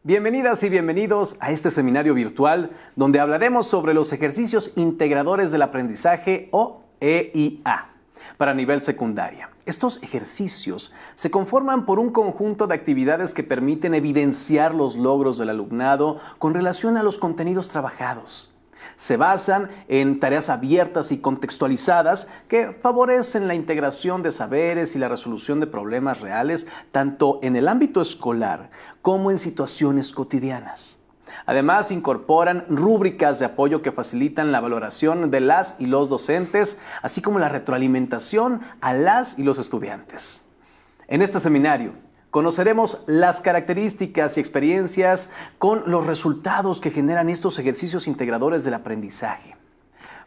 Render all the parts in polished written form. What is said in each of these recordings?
Bienvenidas y bienvenidos a este seminario virtual donde hablaremos sobre los ejercicios integradores del aprendizaje o EIA para nivel secundaria. Estos ejercicios se conforman por un conjunto de actividades que permiten evidenciar los logros del alumnado con relación a los contenidos trabajados. Se basan en tareas abiertas y contextualizadas que favorecen la integración de saberes y la resolución de problemas reales tanto en el ámbito escolar como en situaciones cotidianas. Además, incorporan rúbricas de apoyo que facilitan la valoración de las y los docentes, así como la retroalimentación a las y los estudiantes. En este seminario, conoceremos las características y experiencias con los resultados que generan estos ejercicios integradores del aprendizaje.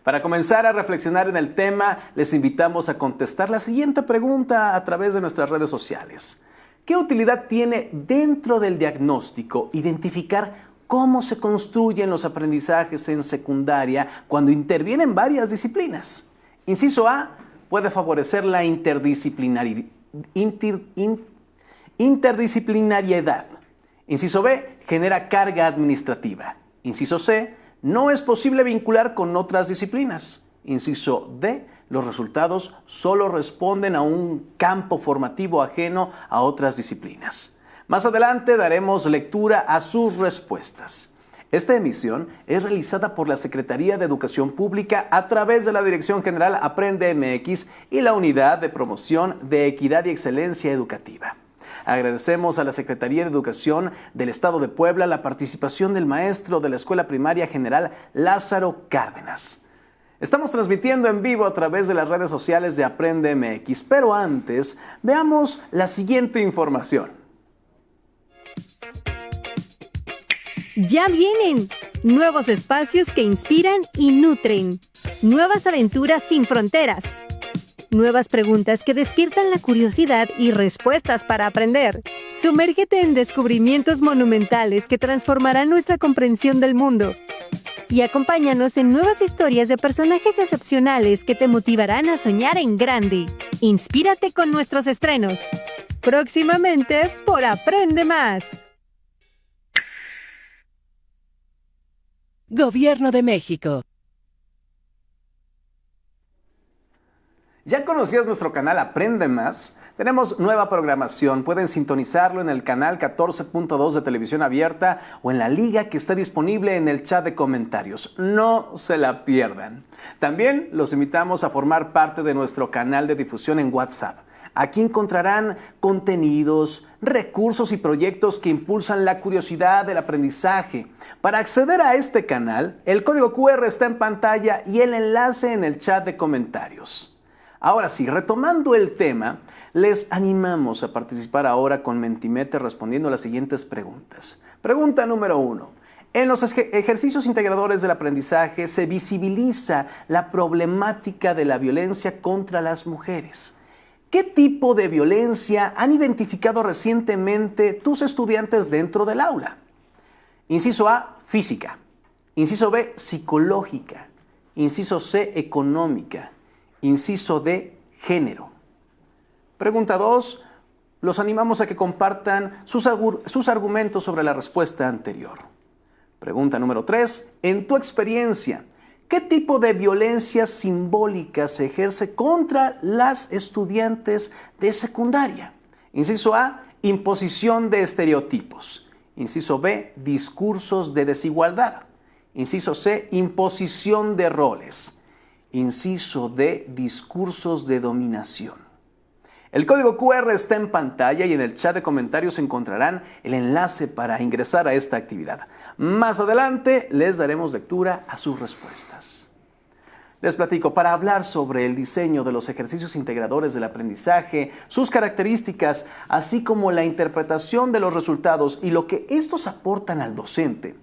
Para comenzar a reflexionar en el tema, les invitamos a contestar la siguiente pregunta a través de nuestras redes sociales. ¿Qué utilidad tiene dentro del diagnóstico identificar cómo se construyen los aprendizajes en secundaria cuando intervienen varias disciplinas? Inciso A, puede favorecer la interdisciplinariedad. Inciso B, genera carga administrativa. Inciso C, no es posible vincular con otras disciplinas. Inciso D, los resultados solo responden a un campo formativo ajeno a otras disciplinas. Más adelante daremos lectura a sus respuestas. Esta emisión es realizada por la Secretaría de Educación Pública a través de la Dirección General Aprende MX y la Unidad de Promoción de Equidad y Excelencia Educativa. Agradecemos a la Secretaría de Educación del Estado de Puebla la participación del maestro de la Escuela Primaria General Lázaro Cárdenas. Estamos transmitiendo en vivo a través de las redes sociales de Aprende MX, pero antes veamos la siguiente información. Ya vienen nuevos espacios que inspiran y nutren, nuevas aventuras sin fronteras, nuevas preguntas que despiertan la curiosidad y respuestas para aprender. Sumérgete en descubrimientos monumentales que transformarán nuestra comprensión del mundo. Y acompáñanos en nuevas historias de personajes excepcionales que te motivarán a soñar en grande. Inspírate con nuestros estrenos. Próximamente por Aprende Más. Gobierno de México. ¿Ya conocías nuestro canal Aprende Más? Tenemos nueva programación. Pueden sintonizarlo en el canal 14.2 de Televisión Abierta o en la liga que está disponible en el chat de comentarios. No se la pierdan. También los invitamos a formar parte de nuestro canal de difusión en WhatsApp. Aquí encontrarán contenidos, recursos y proyectos que impulsan la curiosidad del aprendizaje. Para acceder a este canal, el código QR está en pantalla y el enlace en el chat de comentarios. Ahora sí, retomando el tema, les animamos a participar ahora con Mentimeter respondiendo a las siguientes preguntas. Pregunta número 1. En los ejercicios integradores del aprendizaje se visibiliza la problemática de la violencia contra las mujeres. ¿Qué tipo de violencia han identificado recientemente tus estudiantes dentro del aula? Inciso A, física. Inciso B, psicológica. Inciso C, económica. Inciso D, género. Pregunta 2. Los animamos a que compartan sus argumentos sobre la respuesta anterior. Pregunta número 3. En tu experiencia, ¿qué tipo de violencia simbólica se ejerce contra las estudiantes de secundaria? Inciso A, imposición de estereotipos. Inciso B, discursos de desigualdad. Inciso C, imposición de roles. Inciso D, discursos de dominación. El código QR está en pantalla y en el chat de comentarios encontrarán el enlace para ingresar a esta actividad. Más adelante les daremos lectura a sus respuestas. Les platico, para hablar sobre el diseño de los ejercicios integradores del aprendizaje, sus características, así como la interpretación de los resultados y lo que estos aportan al docente,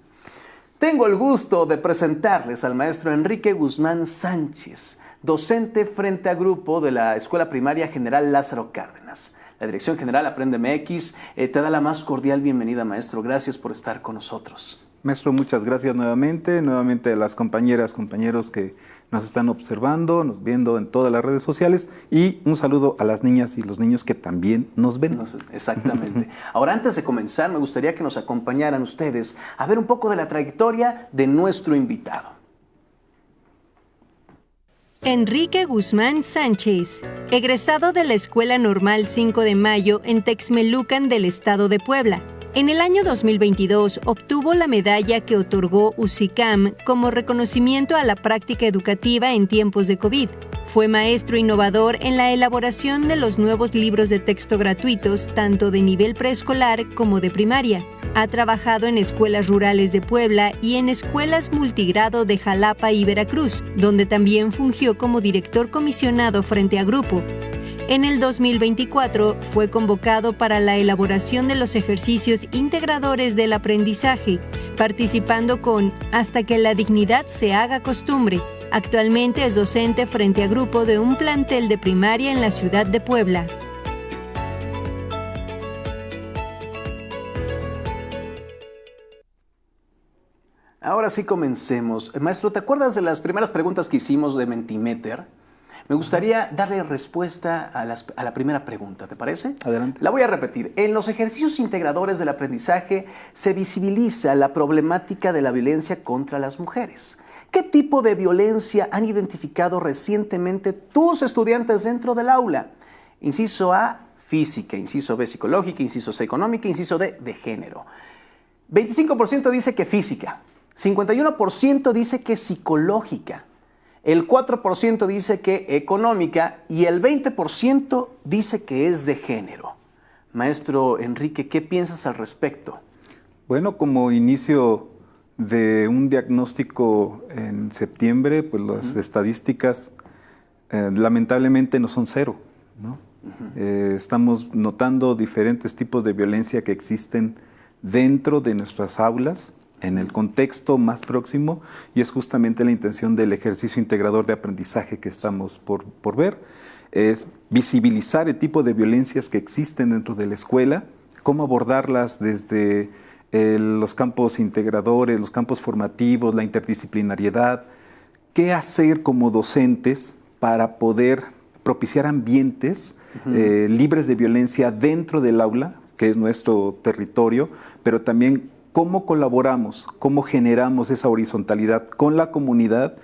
tengo el gusto de presentarles al maestro Enrique Guzmán Sánchez, docente frente a grupo de la Escuela Primaria General Lázaro Cárdenas. La Dirección General Aprende MX te da la más cordial bienvenida, maestro. Gracias por estar con nosotros. Maestro, muchas gracias nuevamente a las compañeras, compañeros que nos están observando, nos viendo en todas las redes sociales, y un saludo a las niñas y los niños que también nos ven. Exactamente. Ahora, antes de comenzar, me gustaría que nos acompañaran ustedes a ver un poco de la trayectoria de nuestro invitado. Enrique Guzmán Sánchez, egresado de la Escuela Normal 5 de Mayo en Texmelucan del estado de Puebla. En el año 2022 obtuvo la medalla que otorgó UCICAM como reconocimiento a la práctica educativa en tiempos de COVID. Fue maestro innovador en la elaboración de los nuevos libros de texto gratuitos, tanto de nivel preescolar como de primaria. Ha trabajado en escuelas rurales de Puebla y en escuelas multigrado de Jalapa y Veracruz, donde también fungió como director comisionado frente a grupo. En el 2024 fue convocado para la elaboración de los ejercicios integradores del aprendizaje, participando con Hasta que la dignidad se haga costumbre. Actualmente es docente frente a grupo de un plantel de primaria en la ciudad de Puebla. Ahora sí comencemos. Maestro, ¿te acuerdas de las primeras preguntas que hicimos de Mentimeter? Me gustaría darle respuesta a la primera pregunta, ¿te parece? Adelante. La voy a repetir. En los ejercicios integradores del aprendizaje se visibiliza la problemática de la violencia contra las mujeres. ¿Qué tipo de violencia han identificado recientemente tus estudiantes dentro del aula? Inciso A, física. Inciso B, psicológica. Inciso C, económica. Inciso D, de género. 25% dice que física. 51% dice que psicológica. El 4% dice que económica y el 20% dice que es de género. Maestro Enrique, ¿qué piensas al respecto? Bueno, como inicio de un diagnóstico en septiembre, pues las estadísticas lamentablemente no son cero, ¿no? Estamos notando diferentes tipos de violencia que existen dentro de nuestras aulas, en el contexto más próximo, y es justamente la intención del ejercicio integrador de aprendizaje que estamos por ver, es visibilizar el tipo de violencias que existen dentro de la escuela, cómo abordarlas desde los campos integradores, los campos formativos, la interdisciplinariedad, qué hacer como docentes para poder propiciar ambientes libres de violencia dentro del aula, que es nuestro territorio, pero también cómo colaboramos, cómo generamos esa horizontalidad con la comunidad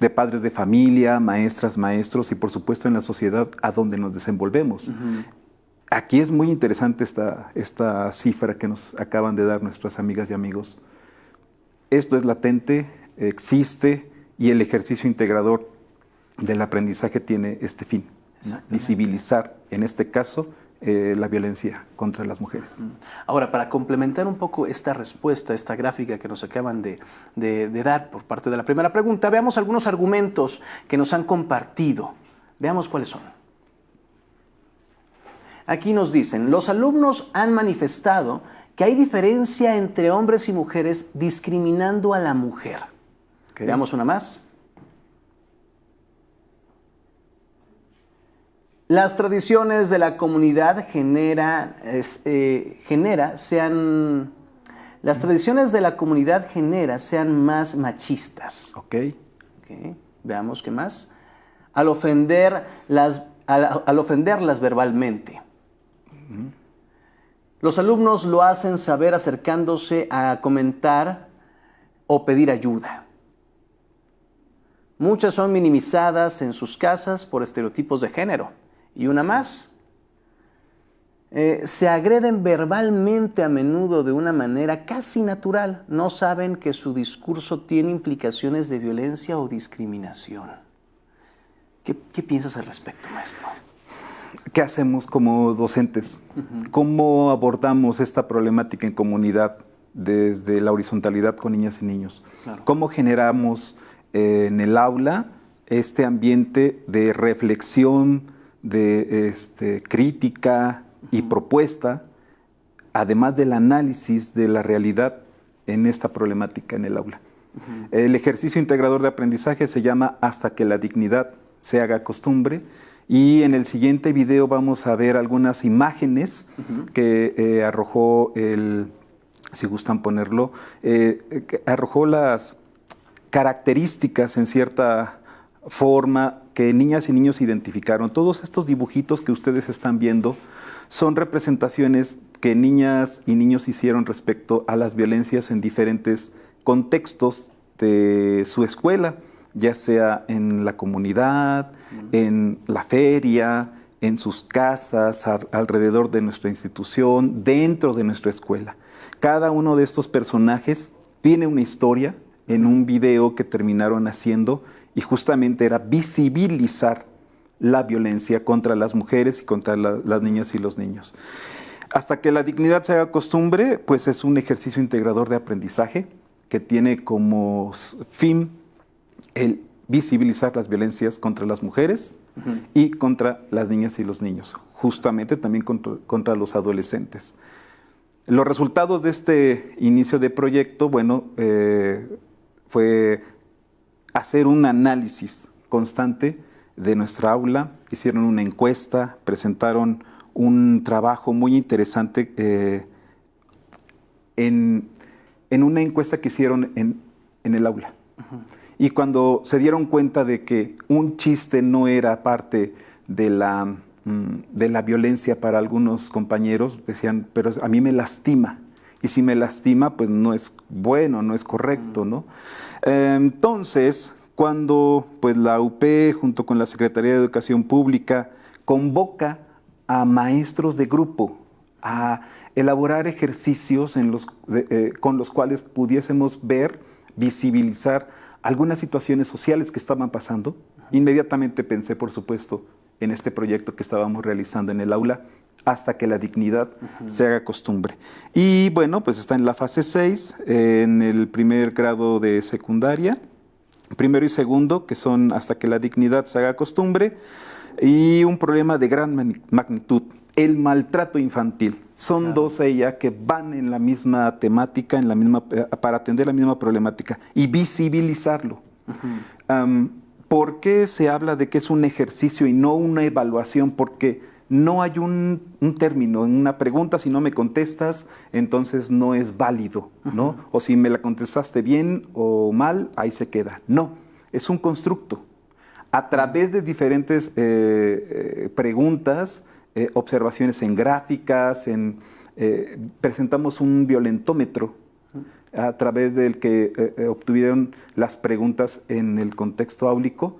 de padres de familia, maestras, maestros y por supuesto en la sociedad a donde nos desenvolvemos. Aquí es muy interesante esta cifra que nos acaban de dar nuestras amigas y amigos. Esto es latente, existe, y el ejercicio integrador del aprendizaje tiene este fin, visibilizar en este caso la violencia contra las mujeres. Ahora, para complementar un poco esta respuesta, esta gráfica que nos acaban de dar por parte de la primera pregunta, veamos algunos argumentos que nos han compartido. Veamos cuáles son. Aquí nos dicen, los alumnos han manifestado que hay diferencia entre hombres y mujeres discriminando a la mujer. Veamos una más. Las tradiciones de la comunidad sean más machistas. Veamos qué más. Al ofenderlas verbalmente. Los alumnos lo hacen saber acercándose a comentar o pedir ayuda. Muchas son minimizadas en sus casas por estereotipos de género. Y una más, se agreden verbalmente a menudo de una manera casi natural. No saben que su discurso tiene implicaciones de violencia o discriminación. ¿Qué piensas al respecto, maestro? ¿Qué hacemos como docentes? ¿Cómo abordamos esta problemática en comunidad desde la horizontalidad con niñas y niños? Claro. ¿Cómo generamos en el aula este ambiente de reflexión, de crítica y propuesta, además del análisis de la realidad en esta problemática en el aula? El ejercicio integrador de aprendizaje se llama Hasta que la dignidad se haga costumbre, y en el siguiente video vamos a ver algunas imágenes que arrojó el si gustan ponerlo, que arrojó las características en cierta forma que niñas y niños identificaron. Todos estos dibujitos que ustedes están viendo son representaciones que niñas y niños hicieron respecto a las violencias en diferentes contextos de su escuela, ya sea en la comunidad, en la feria, en sus casas, alrededor de nuestra institución, dentro de nuestra escuela. Cada uno de estos personajes tiene una historia en un video que terminaron haciendo y justamente era visibilizar la violencia contra las mujeres y contra las niñas y los niños. Hasta que la dignidad se haga costumbre, pues es un ejercicio integrador de aprendizaje que tiene como fin el visibilizar las violencias contra las mujeres y contra las niñas y los niños, justamente también contra los adolescentes. Los resultados de este inicio de proyecto, bueno, fue hacer un análisis constante de nuestra aula, hicieron una encuesta, presentaron un trabajo muy interesante en una encuesta que hicieron en el aula. Y cuando se dieron cuenta de que un chiste no era parte de la violencia para algunos compañeros, decían, pero a mí me lastima. Y si me lastima, pues no es bueno, no es correcto, ¿no? Entonces, cuando pues, la UP, junto con la Secretaría de Educación Pública, convoca a maestros de grupo a elaborar ejercicios con los cuales pudiésemos ver, visibilizar algunas situaciones sociales que estaban pasando, inmediatamente pensé, por supuesto, en este proyecto que estábamos realizando en el aula, hasta que la dignidad se haga costumbre. Y bueno, pues está en la fase 6, en el primer grado de secundaria, primero y segundo, que son hasta que la dignidad se haga costumbre, y un problema de gran magnitud, el maltrato infantil. Son dos que van en la misma temática, para atender la misma problemática y visibilizarlo. ¿Por qué se habla de que es un ejercicio y no una evaluación? Porque no hay un término en una pregunta, si no me contestas, entonces no es válido, ¿no? O si me la contestaste bien o mal, ahí se queda. No, es un constructo. A través de diferentes preguntas, observaciones en gráficas, presentamos un violentómetro a través del que obtuvieron las preguntas en el contexto áulico.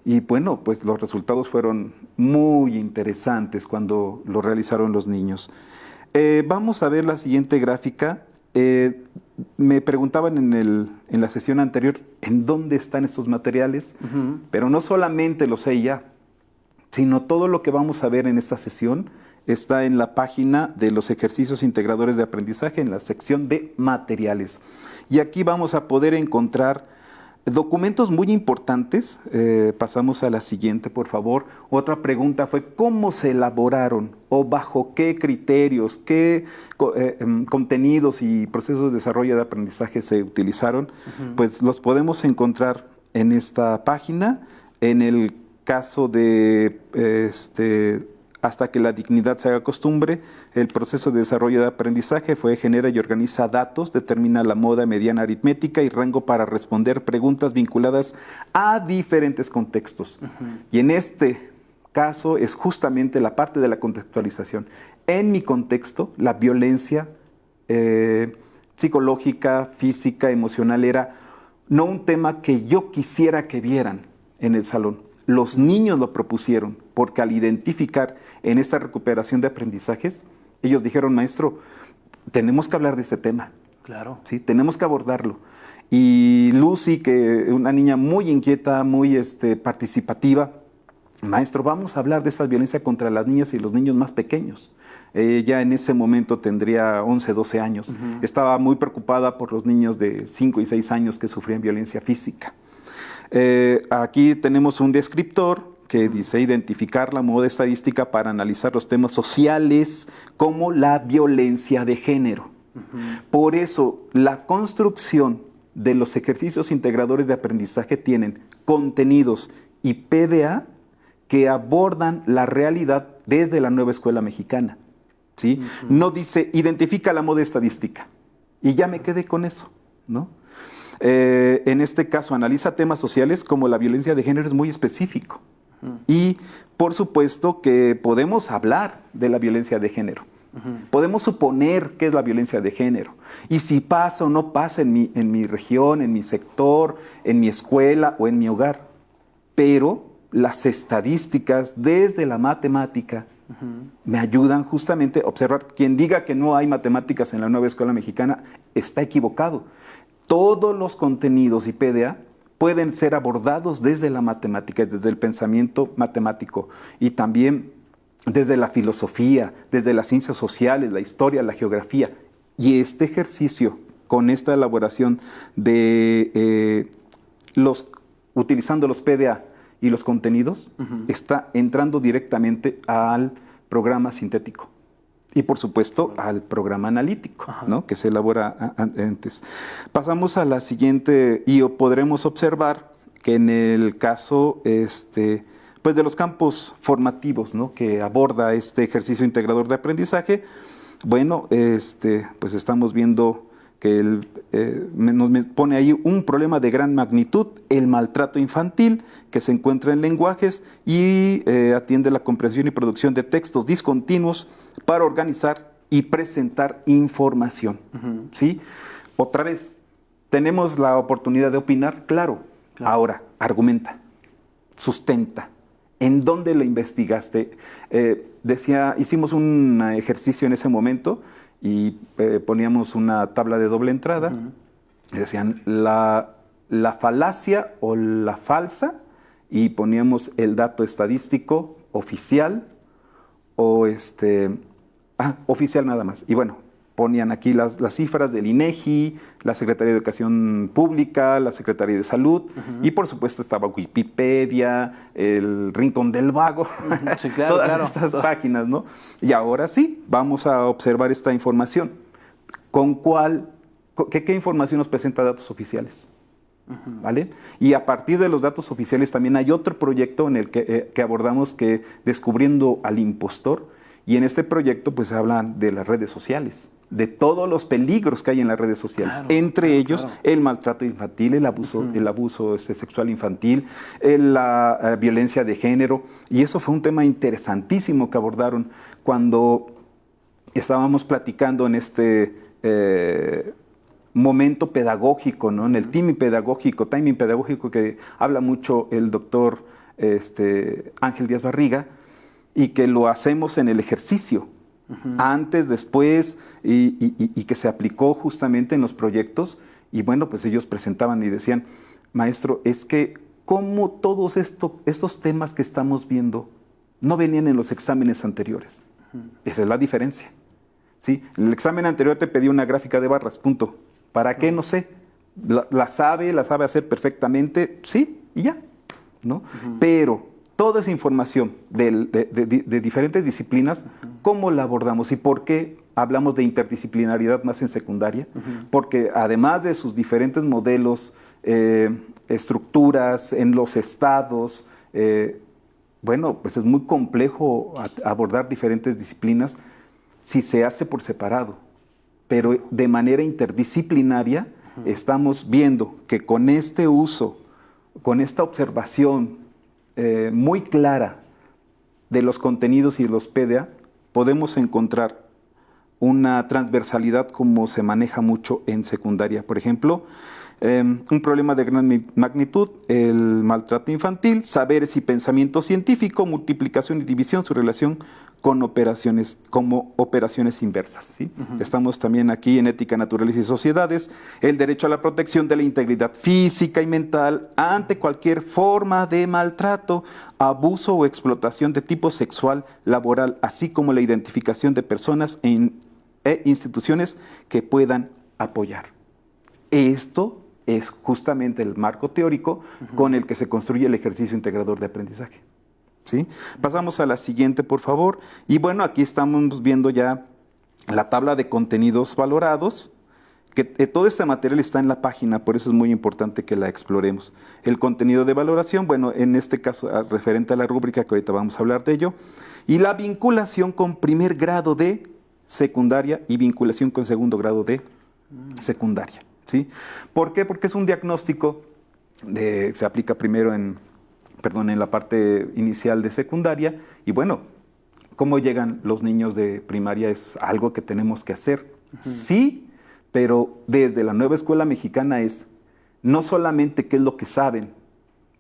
Y bueno, pues los resultados fueron muy interesantes cuando lo realizaron los niños. Vamos a ver la siguiente gráfica. Me preguntaban en la sesión anterior en dónde están estos materiales, pero no solamente los sé ya, sino todo lo que vamos a ver en esta sesión está en la página de los ejercicios integradores de aprendizaje, en la sección de materiales. Y aquí vamos a poder encontrar documentos muy importantes. Pasamos a la siguiente, por favor. Otra pregunta fue, ¿cómo se elaboraron o bajo qué criterios, qué contenidos y procesos de desarrollo de aprendizaje se utilizaron? Pues los podemos encontrar en esta página. En el caso de hasta que la dignidad se haga costumbre, el proceso de desarrollo de aprendizaje genera y organiza datos, determina la moda mediana aritmética y rango para responder preguntas vinculadas a diferentes contextos. Y en este caso es justamente la parte de la contextualización. En mi contexto, la violencia psicológica, física, emocional era no un tema que yo quisiera que vieran en el salón. Los niños lo propusieron, porque al identificar en esta recuperación de aprendizajes, ellos dijeron, maestro, tenemos que hablar de este tema. Claro. ¿Sí? Tenemos que abordarlo. Y Lucy, que una niña muy inquieta, muy participativa, maestro, vamos a hablar de esta violencia contra las niñas y los niños más pequeños. Ella en ese momento tendría 11, 12 años. Estaba muy preocupada por los niños de 5 y 6 años que sufrían violencia física. Aquí tenemos un descriptor que dice identificar la moda estadística para analizar los temas sociales como la violencia de género. Por eso, la construcción de los ejercicios integradores de aprendizaje tienen contenidos y PDA que abordan la realidad desde la nueva escuela mexicana. ¿Sí? No dice identifica la moda estadística. y ya me quedé con eso, ¿no? En este caso, analiza temas sociales como la violencia de género, es muy específico. Y por supuesto que podemos hablar de la violencia de género. Podemos suponer qué es la violencia de género y si pasa o no pasa en mi región, en mi sector, en mi escuela o en mi hogar. Pero las estadísticas desde la matemática me ayudan justamente a observar. Quien diga que no hay matemáticas en la nueva escuela mexicana está equivocado. Todos los contenidos IPEDA pueden ser abordados desde la matemática, desde el pensamiento matemático y también desde la filosofía, desde las ciencias sociales, la historia, la geografía. Y este ejercicio, con esta elaboración de utilizando los PDA y los contenidos, está entrando directamente al programa sintético. Y por supuesto al programa analítico, ¿no? Que se elabora antes. Pasamos a la siguiente y podremos observar que en el caso pues de los campos formativos, ¿no? Que aborda este ejercicio integrador de aprendizaje, bueno, pues estamos viendo que nos pone ahí un problema de gran magnitud, el maltrato infantil que se encuentra en lenguajes y atiende la comprensión y producción de textos discontinuos para organizar y presentar información. ¿Sí? Otra vez, tenemos la oportunidad de opinar, claro. Ahora, argumenta, sustenta. ¿En dónde lo investigaste? Hicimos un ejercicio en ese momento y poníamos una tabla de doble entrada. Y decían la falacia o la falsa, y poníamos el dato estadístico oficial o oficial nada más. Y bueno, ponían aquí las cifras del INEGI, la Secretaría de Educación Pública, la Secretaría de Salud, y por supuesto estaba Wikipedia, el Rincón del Vago, sí, claro, todas estas páginas, ¿no? Y ahora sí, vamos a observar esta información. ¿Qué información nos presenta datos oficiales? ¿Vale? Y a partir de los datos oficiales también hay otro proyecto en el que abordamos descubriendo al impostor, y en este proyecto pues hablan de las redes sociales, de todos los peligros que hay en las redes sociales, entre ellos el maltrato infantil, el abuso sexual infantil, la violencia de género, y eso fue un tema interesantísimo que abordaron cuando estábamos platicando en este momento pedagógico, ¿no? En el timing pedagógico que habla mucho el doctor Ángel Díaz Barriga, y que lo hacemos en el ejercicio, antes, después, y que se aplicó justamente en los proyectos. Y bueno, pues ellos presentaban y decían, maestro, es que cómo todos estos temas que estamos viendo no venían en los exámenes anteriores. Esa es la diferencia. ¿Sí? En el examen anterior te pedí una gráfica de barras, punto. ¿Para qué? No sé. La sabe hacer perfectamente, sí, y ya, ¿no? Pero toda esa información de diferentes disciplinas, ¿cómo la abordamos? ¿Y por qué hablamos de interdisciplinaridad más en secundaria? Porque además de sus diferentes modelos, estructuras en los estados, bueno, pues es muy complejo abordar diferentes disciplinas si se hace por separado. Pero de manera interdisciplinaria estamos viendo que con este uso, con esta observación muy clara de los contenidos y los PDA, podemos encontrar una transversalidad como se maneja mucho en secundaria. Por ejemplo, un problema de gran magnitud, el maltrato infantil, saberes y pensamiento científico, multiplicación y división, su relación con operaciones inversas. ¿Sí? Estamos también aquí en ética, naturaleza y sociedades, el derecho a la protección de la integridad física y mental ante cualquier forma de maltrato, abuso o explotación de tipo sexual, laboral, así como la identificación de personas e instituciones que puedan apoyar. Esto es justamente el marco teórico con el que se construye el ejercicio integrador de aprendizaje. ¿Sí? Pasamos a la siguiente, por favor. Y bueno, aquí estamos viendo ya la tabla de contenidos valorados, que todo este material está en la página, por eso es muy importante que la exploremos. El contenido de valoración, bueno, en este caso referente a la rúbrica, que ahorita vamos a hablar de ello, y la vinculación con primer grado de secundaria y vinculación con segundo grado de secundaria, ¿sí? ¿Por qué? Porque es un diagnóstico se aplica primero en la parte inicial de secundaria y bueno, cómo llegan los niños de primaria es algo que tenemos que hacer. Sí, pero desde la nueva escuela mexicana es no solamente qué es lo que saben,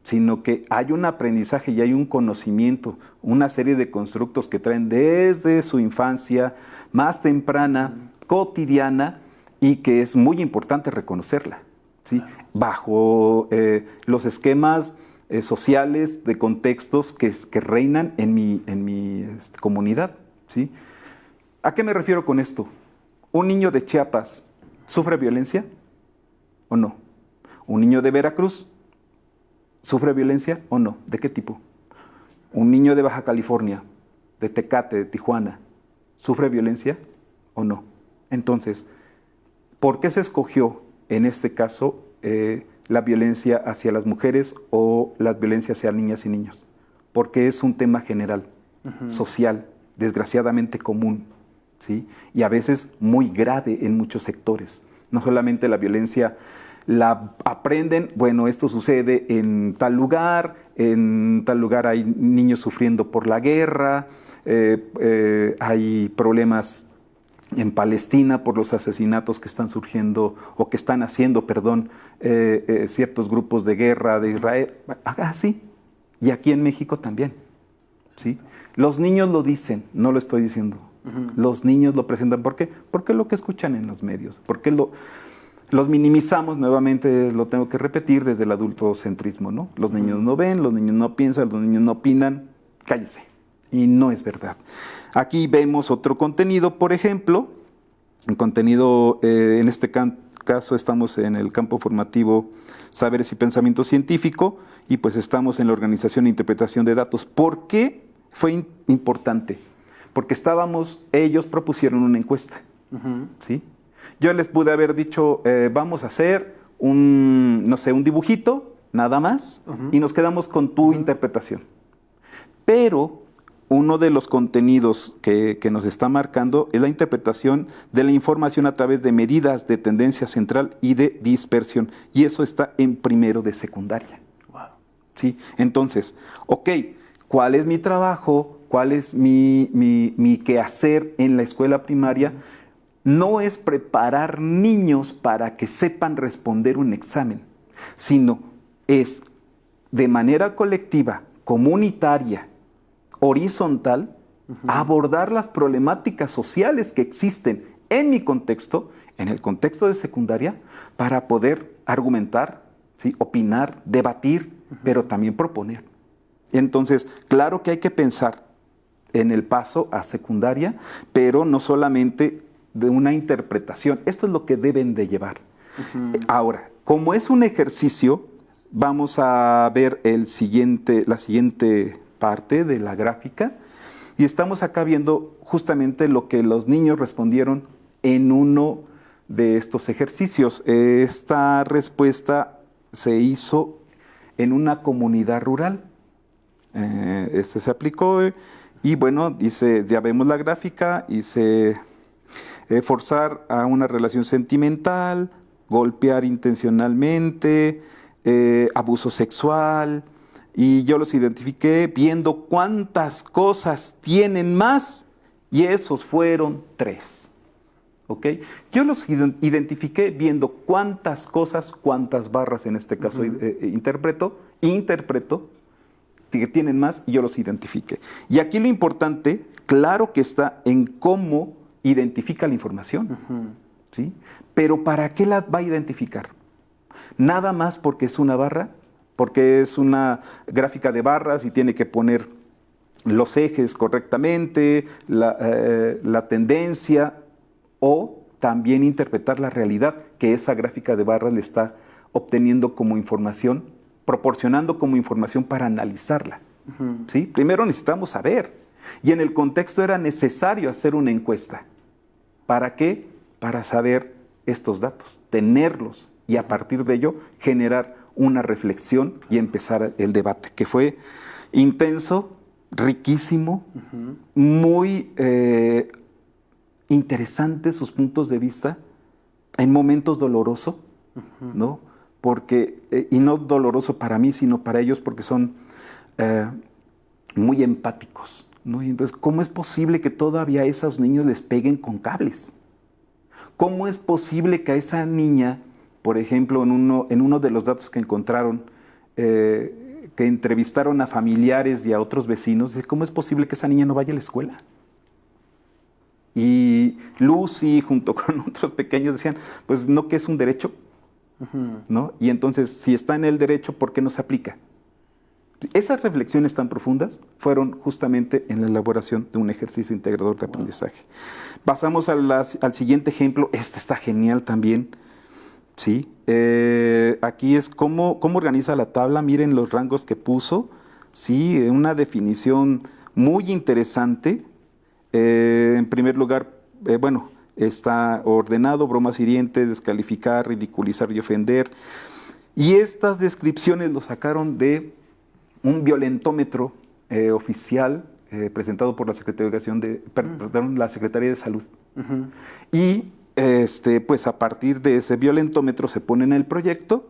sino que hay un aprendizaje y hay un conocimiento, una serie de constructos que traen desde su infancia más temprana, cotidiana, y que es muy importante reconocerla, ¿sí? Bajo los esquemas sociales de contextos que reinan en mi comunidad, ¿sí? ¿A qué me refiero con esto? ¿Un niño de Chiapas sufre violencia o no? ¿Un niño de Veracruz sufre violencia o no? ¿De qué tipo? ¿Un niño de Baja California, de Tecate, de Tijuana, sufre violencia o no? Entonces, ¿por qué se escogió en este caso la violencia hacia las mujeres o la violencia hacia niñas y niños? Porque es un tema general, social, desgraciadamente común, ¿sí? Y a veces muy grave en muchos sectores. No solamente la violencia la aprenden, bueno, esto sucede en tal lugar hay niños sufriendo por la guerra, hay problemas en Palestina por los asesinatos que están surgiendo o que están haciendo, ciertos grupos de guerra de Israel. Sí, y aquí en México también, ¿sí? Los niños lo dicen, no lo estoy diciendo. Los niños lo presentan. ¿Por qué? Porque es lo que escuchan en los medios. Porque los minimizamos, nuevamente lo tengo que repetir, desde el adultocentrismo, ¿no? Los niños no ven, los niños no piensan, los niños no opinan. Cállese. Y no es verdad. Aquí vemos otro contenido, por ejemplo, un contenido, en este caso estamos en el campo formativo Saberes y Pensamiento Científico, y pues estamos en la organización e interpretación de datos. ¿Por qué fue importante? Porque ellos propusieron una encuesta, ¿sí? Yo les pude haber dicho, vamos a hacer un dibujito, nada más, y nos quedamos con tu interpretación. Pero uno de los contenidos que nos está marcando es la interpretación de la información a través de medidas de tendencia central y de dispersión. Y eso está en primero de secundaria. Wow. ¿Sí? Entonces, ¿cuál es mi trabajo? ¿Cuál es mi quehacer en la escuela primaria? No es preparar niños para que sepan responder un examen, sino es de manera colectiva, comunitaria, horizontal, abordar las problemáticas sociales que existen en mi contexto, en el contexto de secundaria, para poder argumentar, ¿sí? Opinar, debatir, pero también proponer. Entonces, claro que hay que pensar en el paso a secundaria, pero no solamente de una interpretación. Esto es lo que deben de llevar. Ahora, como es un ejercicio, vamos a ver la siguiente parte de la gráfica, y estamos acá viendo justamente lo que los niños respondieron en uno de estos ejercicios. Esta respuesta se hizo en una comunidad rural. Se aplicó y bueno, dice, ya vemos la gráfica, dice forzar a una relación sentimental, golpear intencionalmente, abuso sexual, y yo los identifiqué viendo cuántas cosas tienen más, y esos fueron 3. ¿Ok? Yo los identifiqué viendo cuántas cosas, cuántas barras en este caso interpreto, que tienen más, y yo los identifiqué. Y aquí lo importante, claro que está en cómo identifica la información, ¿sí? Pero ¿para qué la va a identificar? Nada más porque es una barra, porque es una gráfica de barras y tiene que poner los ejes correctamente, la tendencia, o también interpretar la realidad que esa gráfica de barras le está obteniendo como información, proporcionando como información para analizarla. ¿Sí? Primero necesitamos saber, y en el contexto era necesario hacer una encuesta. ¿Para qué? Para saber estos datos, tenerlos, y a partir de ello generar una reflexión y empezar el debate, que fue intenso, riquísimo, muy interesante sus puntos de vista, en momentos doloroso, ¿no? Porque, y no doloroso para mí, sino para ellos, porque son muy empáticos, ¿no? Y entonces, ¿cómo es posible que todavía a esos niños les peguen con cables? ¿Cómo es posible que a esa niña, por ejemplo, en uno de los datos que encontraron, que entrevistaron a familiares y a otros vecinos, ¿cómo es posible que esa niña no vaya a la escuela? Y Lucy, junto con otros pequeños, decían, pues no, que es un derecho, ¿no? Y entonces, si está en el derecho, ¿por qué no se aplica? Esas reflexiones tan profundas fueron justamente en la elaboración de un ejercicio integrador de aprendizaje. Pasamos al siguiente ejemplo. Este está genial también. ¿Sí? Aquí es cómo organiza la tabla. Miren los rangos que puso. Sí, una definición muy interesante. En primer lugar, está ordenado: bromas hirientes, descalificar, ridiculizar y ofender. Y estas descripciones lo sacaron de un violentómetro oficial presentado por la la Secretaría de Salud. Y pues a partir de ese violentómetro se pone en el proyecto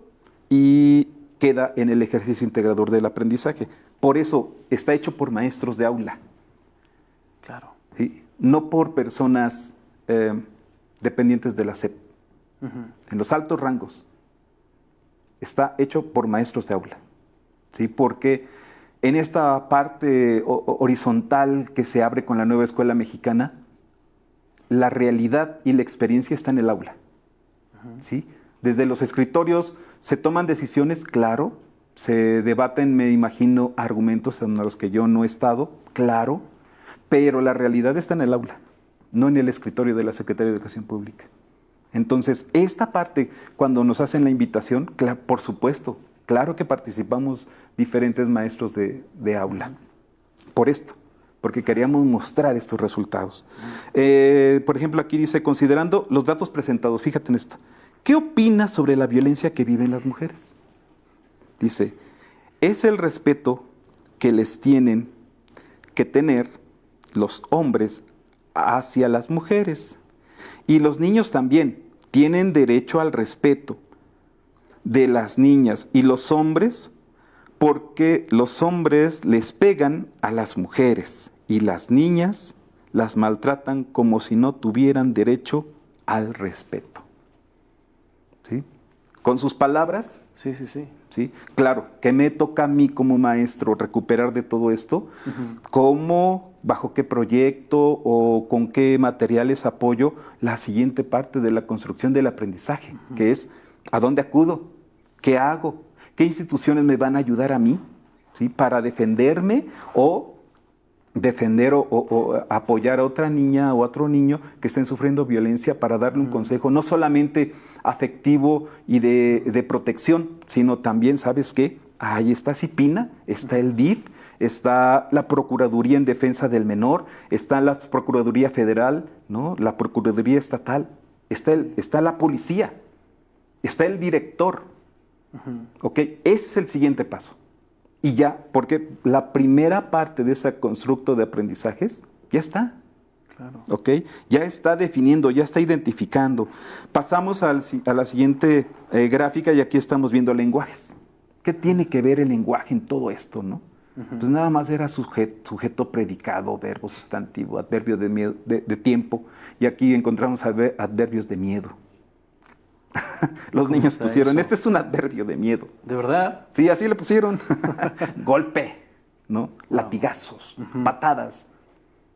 y queda en el ejercicio integrador del aprendizaje. Por eso está hecho por maestros de aula. Claro. ¿Sí? No por personas dependientes de la SEP. En los altos rangos. Está hecho por maestros de aula. ¿Sí? Porque en esta parte horizontal que se abre con la nueva escuela mexicana, la realidad y la experiencia está en el aula. ¿Sí? Desde los escritorios se toman decisiones, claro, se debaten, me imagino, argumentos en los que yo no he estado, claro, pero la realidad está en el aula, no en el escritorio de la Secretaría de Educación Pública. Entonces, esta parte, cuando nos hacen la invitación, por supuesto, claro que participamos diferentes maestros de aula. Por esto, porque queríamos mostrar estos resultados. Por ejemplo, aquí dice, considerando los datos presentados, fíjate en esta, ¿qué opinas sobre la violencia que viven las mujeres? Dice, es el respeto que les tienen que tener los hombres hacia las mujeres. Y los niños también tienen derecho al respeto de las niñas y los hombres, porque los hombres les pegan a las mujeres y las niñas las maltratan como si no tuvieran derecho al respeto. ¿Sí? Con sus palabras. Sí, sí, sí. ¿Sí? Claro, que me toca a mí como maestro recuperar de todo esto, cómo, bajo qué proyecto o con qué materiales apoyo la siguiente parte de la construcción del aprendizaje, que es ¿a dónde acudo? ¿Qué hago? ¿Qué instituciones me van a ayudar a mí? ¿Sí? Para defenderme o defender o apoyar a otra niña o a otro niño que estén sufriendo violencia, para darle un consejo no solamente afectivo y de protección, sino también, ¿sabes qué? Ahí está CIPINA, está el DIF, está la Procuraduría en Defensa del Menor, está la Procuraduría Federal, ¿no? La Procuraduría Estatal, está la policía, está el director. ¿Ok? Ese es el siguiente paso. Y ya, porque la primera parte de ese constructo de aprendizajes ya está. Claro. ¿Ok? Ya está definiendo, ya está identificando. Pasamos a la siguiente gráfica y aquí estamos viendo lenguajes. ¿Qué tiene que ver el lenguaje en todo esto, no? Pues nada más era sujeto, predicado, verbo, sustantivo, adverbio de tiempo. Y aquí encontramos adverbios de miedo. Los niños pusieron, este es un adverbio de miedo. ¿De verdad? Sí, así le pusieron. Golpe, ¿no? Latigazos, patadas,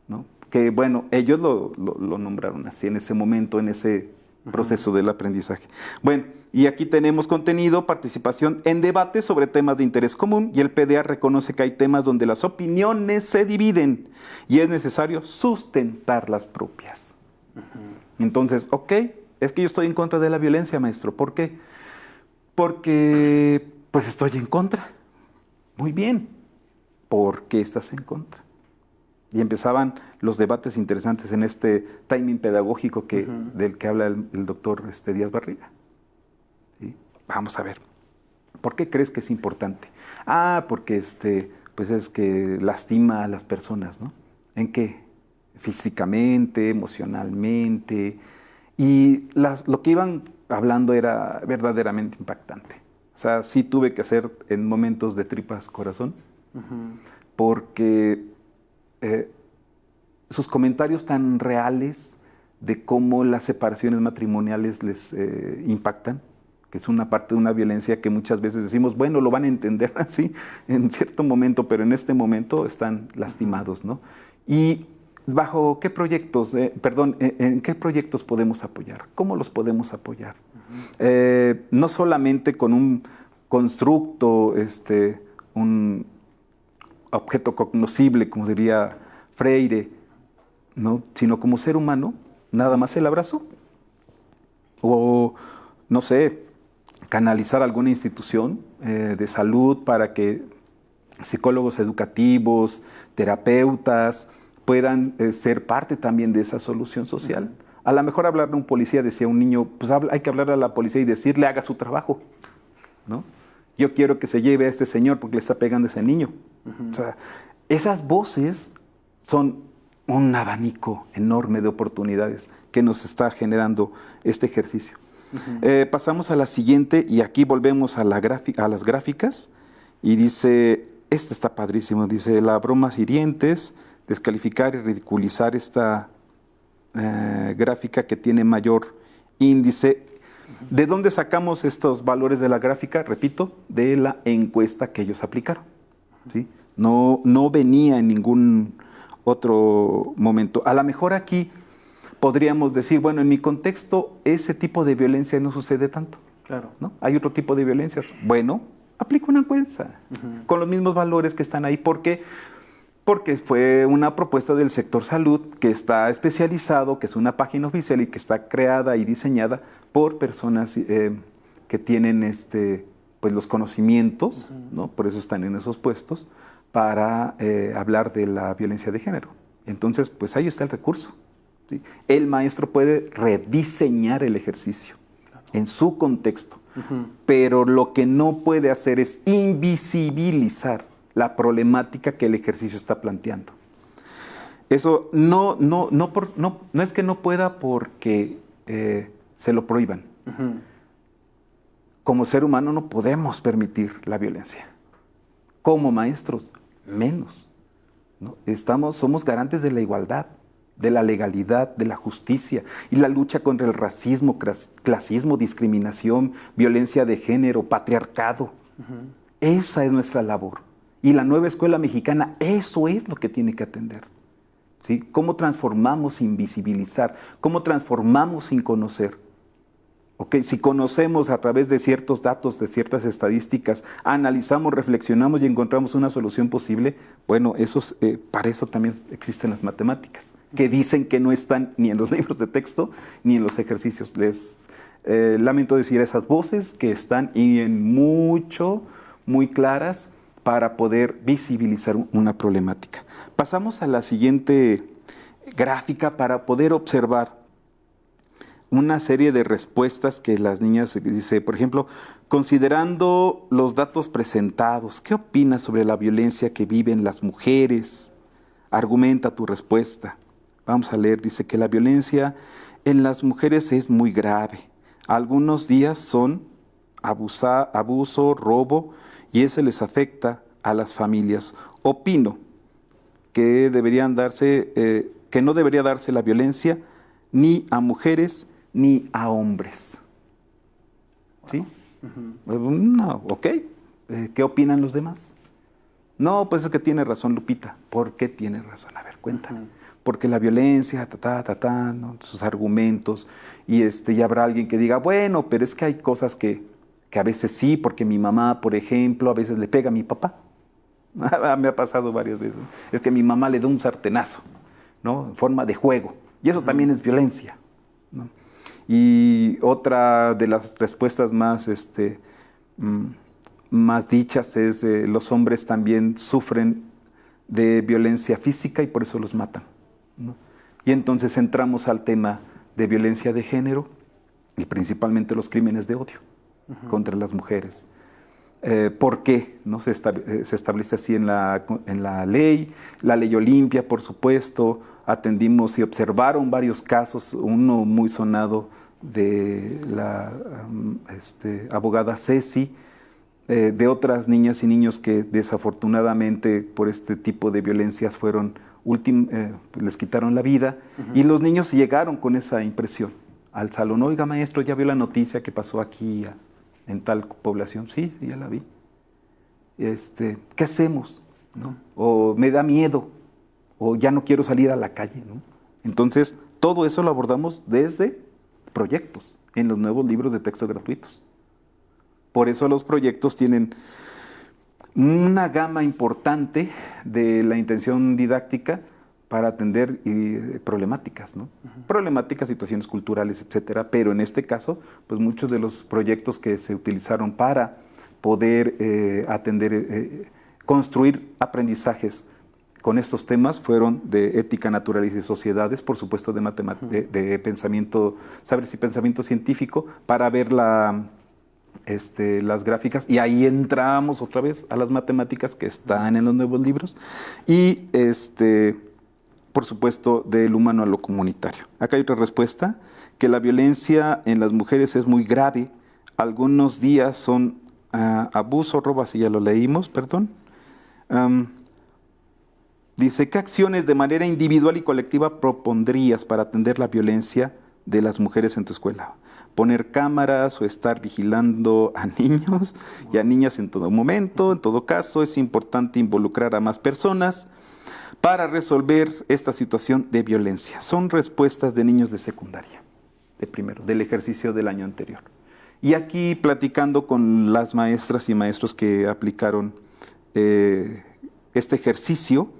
¿no? Que bueno, ellos lo nombraron así en ese momento, en ese proceso del aprendizaje. Bueno, y aquí tenemos contenido, participación en debates sobre temas de interés común, y el PDA reconoce que hay temas donde las opiniones se dividen y es necesario sustentar las propias. Entonces, ok, es que yo estoy en contra de la violencia, maestro. ¿Por qué? Porque, pues estoy en contra. Muy bien. ¿Por qué estás en contra? Y empezaban los debates interesantes en este timing pedagógico del que habla el doctor Díaz Barriga. ¿Sí? Vamos a ver. ¿Por qué crees que es importante? Porque pues es que lastima a las personas, ¿no? ¿En qué? Físicamente, emocionalmente. Y lo que iban hablando era verdaderamente impactante. O sea, sí tuve que hacer en momentos de tripas corazón, porque sus comentarios tan reales de cómo las separaciones matrimoniales les impactan, que es una parte de una violencia que muchas veces decimos, bueno, lo van a entender así en cierto momento, pero en este momento están lastimados, ¿no? Y ¿bajo qué proyectos, en qué proyectos podemos apoyar? ¿Cómo los podemos apoyar? No solamente con un constructo, un objeto cognoscible, como diría Freire, ¿no? Sino como ser humano, nada más el abrazo. O, no sé, canalizar alguna institución de salud para que psicólogos educativos, terapeutas, puedan ser parte también de esa solución social. A lo mejor hablarle a un policía, decía un niño, pues hay que hablarle a la policía y decirle, haga su trabajo, ¿no? Yo quiero que se lleve a este señor porque le está pegando a ese niño. O sea, esas voces son un abanico enorme de oportunidades que nos está generando este ejercicio. Pasamos a la siguiente y aquí volvemos a las gráficas y dice, esta está padrísimo, dice, las bromas hirientes, descalificar y ridiculizar esta gráfica que tiene mayor índice. ¿De dónde sacamos estos valores de la gráfica? Repito, de la encuesta que ellos aplicaron, ¿sí? No venía en ningún otro momento. A lo mejor aquí podríamos decir, bueno, en mi contexto ese tipo de violencia no sucede tanto. Claro. ¿No? Hay otro tipo de violencias. Bueno, aplica una encuesta con los mismos valores que están ahí. ¿Por qué? Porque fue una propuesta del sector salud que está especializado, que es una página oficial y que está creada y diseñada por personas que tienen pues los conocimientos, ¿no? Por eso están en esos puestos, para hablar de la violencia de género. Entonces, pues ahí está el recurso, ¿sí? El maestro puede rediseñar el ejercicio en su contexto, pero lo que no puede hacer es invisibilizar la problemática que el ejercicio está planteando. Eso no es que no pueda porque se lo prohíban. Como ser humano no podemos permitir la violencia. Como maestros, menos, ¿no? Somos garantes de la igualdad, de la legalidad, de la justicia y la lucha contra el racismo, clasismo, discriminación, violencia de género, patriarcado. Esa es nuestra labor. Y la nueva escuela mexicana, eso es lo que tiene que atender, ¿sí? ¿Cómo transformamos sin visibilizar? ¿Cómo transformamos sin conocer? Okay, si conocemos a través de ciertos datos, de ciertas estadísticas, analizamos, reflexionamos y encontramos una solución posible, bueno, para eso también existen las matemáticas, que dicen que no están ni en los libros de texto ni en los ejercicios. Les lamento decir esas voces que están y muy claras para poder visibilizar una problemática. Pasamos a la siguiente gráfica para poder observar una serie de respuestas que las niñas dice, por ejemplo, considerando los datos presentados, ¿qué opinas sobre la violencia que viven las mujeres? Argumenta tu respuesta. Vamos a leer, dice que la violencia en las mujeres es muy grave. Algunos días son abuso, robo, y ese les afecta a las familias. Opino que que no debería darse la violencia ni a mujeres ni a hombres. ¿Sí? No, ok. ¿Qué opinan los demás? No, pues es que tiene razón Lupita. ¿Por qué tiene razón? A ver, cuéntame. Porque la violencia, ¿no? Sus argumentos, y habrá alguien que diga, bueno, pero es que hay cosas que a veces sí, porque mi mamá, por ejemplo, a veces le pega a mi papá. Me ha pasado varias veces. Es que mi mamá le da un sartenazo, ¿no? En forma de juego. Y eso también es violencia, ¿no? Y otra de las respuestas más dichas es los hombres también sufren de violencia física y por eso los matan, ¿no? Y entonces entramos al tema de violencia de género y principalmente los crímenes de odio contra las mujeres. ¿Por qué? ¿No? Se establece así en la ley Olimpia, por supuesto. Atendimos y observaron varios casos, uno muy sonado de la abogada Ceci, de otras niñas y niños que desafortunadamente por este tipo de violencias les quitaron la vida, y los niños llegaron con esa impresión al salón. Oiga, maestro, ¿ya vio la noticia que pasó aquí en tal población? Sí, ya la vi. ¿Qué hacemos? ¿No? O me da miedo, o ya no quiero salir a la calle, ¿no? Entonces, todo eso lo abordamos desde proyectos en los nuevos libros de texto gratuitos. Por eso los proyectos tienen una gama importante de la intención didáctica para atender problemáticas, ¿no? Problemáticas, situaciones culturales, etcétera. Pero en este caso, pues muchos de los proyectos que se utilizaron para poder atender, construir aprendizajes con estos temas fueron de ética, naturaleza y sociedades, por supuesto de pensamiento, saberes y pensamiento científico, para ver las gráficas, y ahí entramos otra vez a las matemáticas que están en los nuevos libros, y por supuesto del humano a lo comunitario. Acá hay otra respuesta, que la violencia en las mujeres es muy grave. Algunos días son abuso, robo, así ya lo leímos, perdón. Dice, ¿qué acciones de manera individual y colectiva propondrías para atender la violencia de las mujeres en tu escuela? ¿Poner cámaras o estar vigilando a niños y a niñas en todo momento? En todo caso, es importante involucrar a más personas para resolver esta situación de violencia. Son respuestas de niños de secundaria, del ejercicio del año anterior. Y aquí, platicando con las maestras y maestros que aplicaron este ejercicio,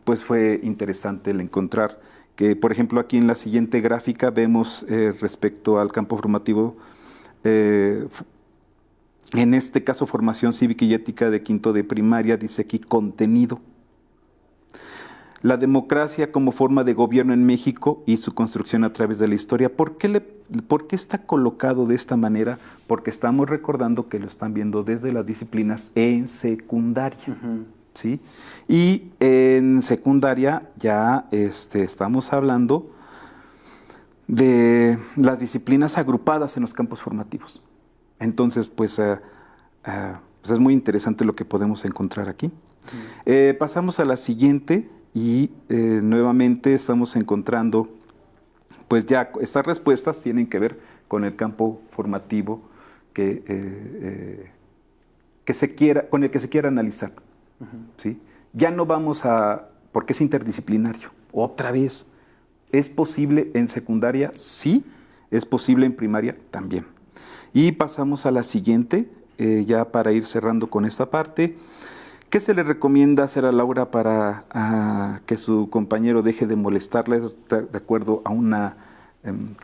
pues fue interesante el encontrar que, por ejemplo, aquí en la siguiente gráfica vemos respecto al campo formativo, en este caso formación cívica y ética de quinto de primaria, dice aquí contenido. La democracia como forma de gobierno en México y su construcción a través de la historia. ¿Por qué está colocado de esta manera? Porque estamos recordando que lo están viendo desde las disciplinas en secundaria. ¿Sí? Y en secundaria ya estamos hablando de las disciplinas agrupadas en los campos formativos. Entonces, pues es muy interesante lo que podemos encontrar aquí. Pasamos a la siguiente y nuevamente estamos encontrando, pues ya estas respuestas tienen que ver con el campo formativo con el que se quiera analizar. ¿Sí? Ya no vamos porque es interdisciplinario. Otra vez, ¿es posible en secundaria? Sí. ¿Es posible en primaria? También. Y pasamos a la siguiente, ya para ir cerrando con esta parte. ¿Qué se le recomienda hacer a Laura para que su compañero deje de molestarla? De acuerdo a una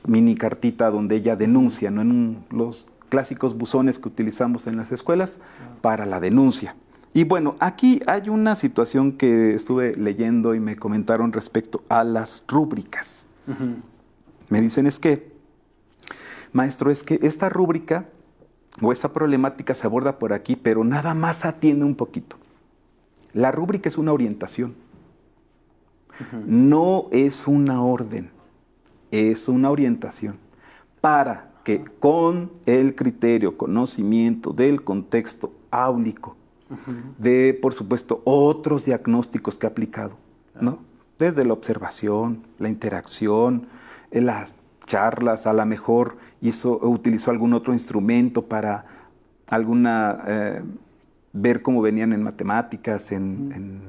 mini cartita donde ella denuncia, ¿no? En los clásicos buzones que utilizamos en las escuelas para la denuncia. Y bueno, aquí hay una situación que estuve leyendo y me comentaron respecto a las rúbricas. Me dicen, maestro, es que esta rúbrica o esta problemática se aborda por aquí, pero nada más atiende un poquito. La rúbrica es una orientación. No es una orden, es una orientación para que con el criterio, conocimiento del contexto áulico, de, por supuesto, otros diagnósticos que ha aplicado, ¿no? Desde la observación, la interacción, las charlas, a lo mejor utilizó algún otro instrumento para ver cómo venían en matemáticas, en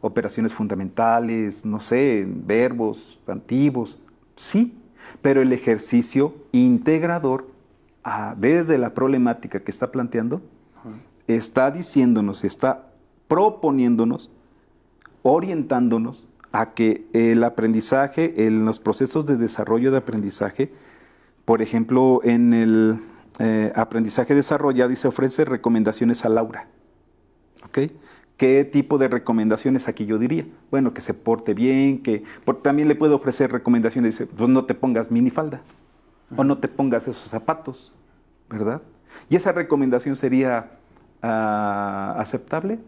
operaciones fundamentales, no sé, en verbos, sustantivos, sí, pero el ejercicio integrador desde la problemática que está planteando, está diciéndonos, está proponiéndonos, orientándonos a que el aprendizaje, en los procesos de desarrollo de aprendizaje, por ejemplo, en el aprendizaje desarrollado, y se ofrece recomendaciones a Laura. ¿Ok? ¿Qué tipo de recomendaciones aquí yo diría? Bueno, que se porte bien, también le puedo ofrecer recomendaciones, dice, pues no te pongas minifalda, o no te pongas esos zapatos, ¿verdad? Y esa recomendación sería, aceptable?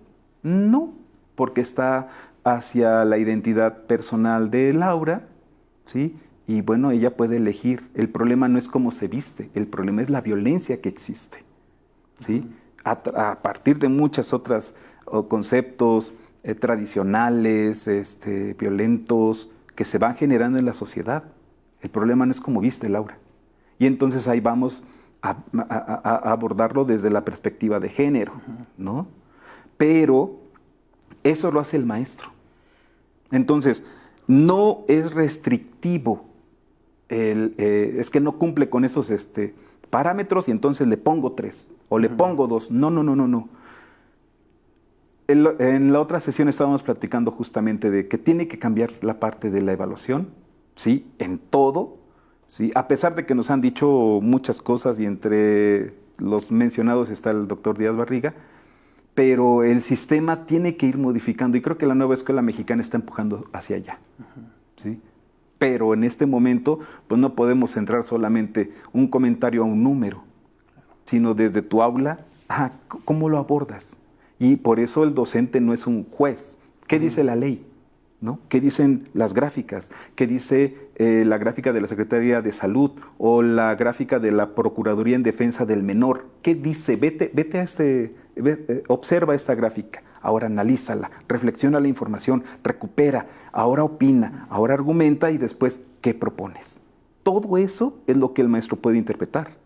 No, porque está hacia la identidad personal de Laura, ¿sí? Y bueno, ella puede elegir. El problema no es cómo se viste, el problema es la violencia que existe, ¿sí? A partir de muchas otras conceptos tradicionales, violentos, que se van generando en la sociedad. El problema no es cómo viste, Laura. Y entonces ahí vamos a abordarlo desde la perspectiva de género, ¿no? Pero eso lo hace el maestro. Entonces, no es restrictivo, es que no cumple con esos parámetros y entonces le pongo 3 o le pongo 2. No, no, no, no, no. En la otra sesión estábamos platicando justamente de que tiene que cambiar la parte de la evaluación, ¿sí? En todo, ¿sí? A pesar de que nos han dicho muchas cosas y entre los mencionados está el doctor Díaz Barriga, pero el sistema tiene que ir modificando y creo que la nueva escuela mexicana está empujando hacia allá, ¿sí? Pero en este momento pues no podemos centrar solamente un comentario a un número, sino desde tu aula, ¿cómo lo abordas? Y por eso el docente no es un juez. ¿Qué dice la ley? ¿No? ¿Qué dicen las gráficas? ¿Qué dice la gráfica de la Secretaría de Salud o la gráfica de la Procuraduría en Defensa del Menor? ¿Qué dice? Vete a observa esta gráfica, ahora analízala, reflexiona la información, recupera, ahora opina, ahora argumenta y después, ¿qué propones? Todo eso es lo que el maestro puede interpretar.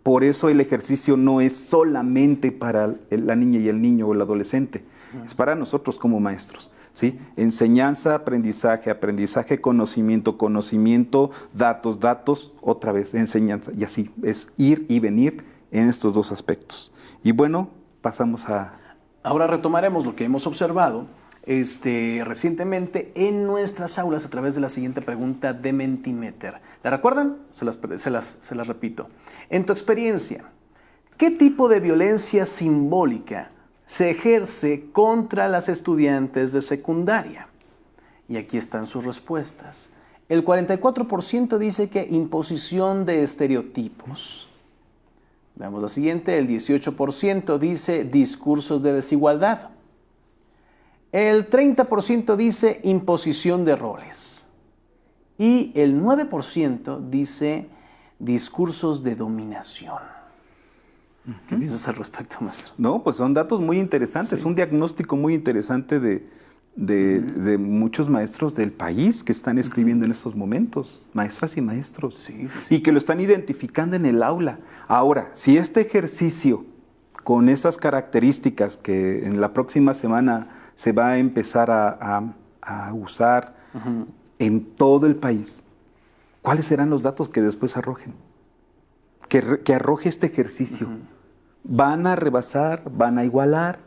Por eso el ejercicio no es solamente para la niña y el niño o el adolescente, es para nosotros como maestros, ¿sí? Enseñanza, aprendizaje, conocimiento, datos, otra vez enseñanza, y así es ir y venir en estos dos aspectos. Y bueno, pasamos a... Ahora retomaremos lo que hemos observado recientemente en nuestras aulas a través de la siguiente pregunta de Mentimeter. ¿La recuerdan? Se las repito. En tu experiencia, ¿qué tipo de violencia simbólica se ejerce contra las estudiantes de secundaria? Y aquí están sus respuestas. El 44% dice que imposición de estereotipos. Veamos la siguiente. El 18% dice discursos de desigualdad. El 30% dice imposición de roles. Y el 9% dice discursos de dominación. ¿Qué piensas al respecto, maestro? No, pues son datos muy interesantes, sí. Un diagnóstico muy interesante de muchos maestros del país que están escribiendo en estos momentos, maestras y maestros, sí. Y que lo están identificando en el aula. Ahora, si este ejercicio con estas características que en la próxima semana se va a empezar a usar en todo el país, ¿cuáles serán los datos que después arrojen? Que arroje este ejercicio. ¿Van a rebasar? ¿Van a igualar?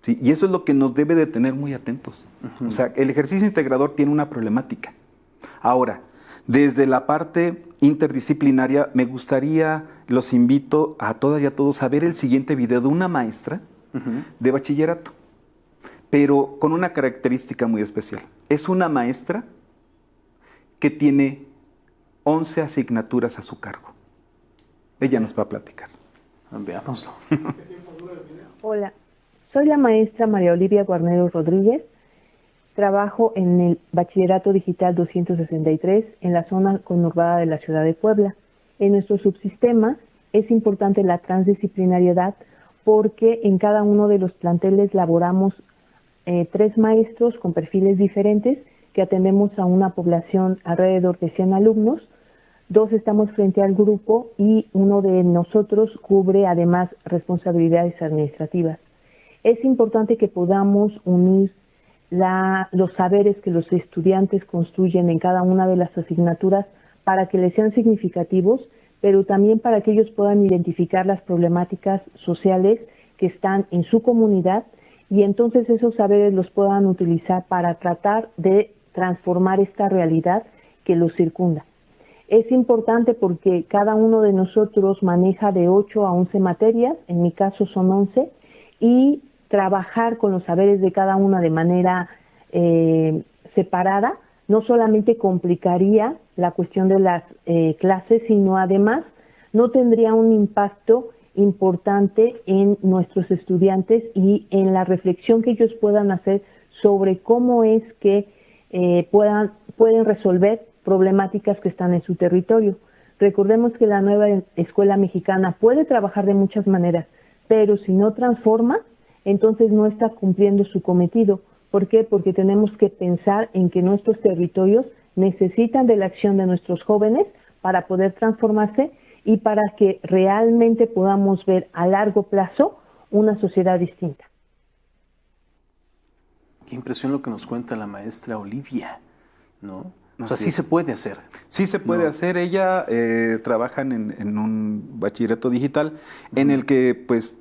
¿Sí? Y eso es lo que nos debe de tener muy atentos. O sea, el ejercicio integrador tiene una problemática. Ahora, desde la parte interdisciplinaria, me gustaría, los invito a todas y a todos a ver el siguiente video de una maestra de bachillerato, pero con una característica muy especial. Es una maestra que tiene 11 asignaturas a su cargo. Ella nos va a platicar. Veámoslo. Hola, soy la maestra María Olivia Guarneros Rodríguez. Trabajo en el Bachillerato Digital 263 en la zona conurbada de la ciudad de Puebla. En nuestro subsistema es importante la transdisciplinariedad porque en cada uno de los planteles laboramos 3 maestros con perfiles diferentes que atendemos a una población alrededor de 100 alumnos. 2 estamos frente al grupo y uno de nosotros cubre además responsabilidades administrativas. Es importante que podamos unir los saberes que los estudiantes construyen en cada una de las asignaturas para que les sean significativos, pero también para que ellos puedan identificar las problemáticas sociales que están en su comunidad y entonces esos saberes los puedan utilizar para tratar de transformar esta realidad que los circunda. Es importante porque cada uno de nosotros maneja de 8 a 11 materias, en mi caso son 11, y trabajar con los saberes de cada una de manera separada no solamente complicaría la cuestión de las clases, sino además no tendría un impacto importante en nuestros estudiantes y en la reflexión que ellos puedan hacer sobre cómo es que pueden resolver problemáticas que están en su territorio. Recordemos que la nueva escuela mexicana puede trabajar de muchas maneras, pero si no transforma, entonces no está cumpliendo su cometido. ¿Por qué? Porque tenemos que pensar en que nuestros territorios necesitan de la acción de nuestros jóvenes para poder transformarse y para que realmente podamos ver a largo plazo una sociedad distinta. Qué impresión lo que nos cuenta la maestra Olivia, ¿no? O sea, sí se puede hacer. Sí se puede hacer. Ella trabaja en un bachillerato digital en el que pues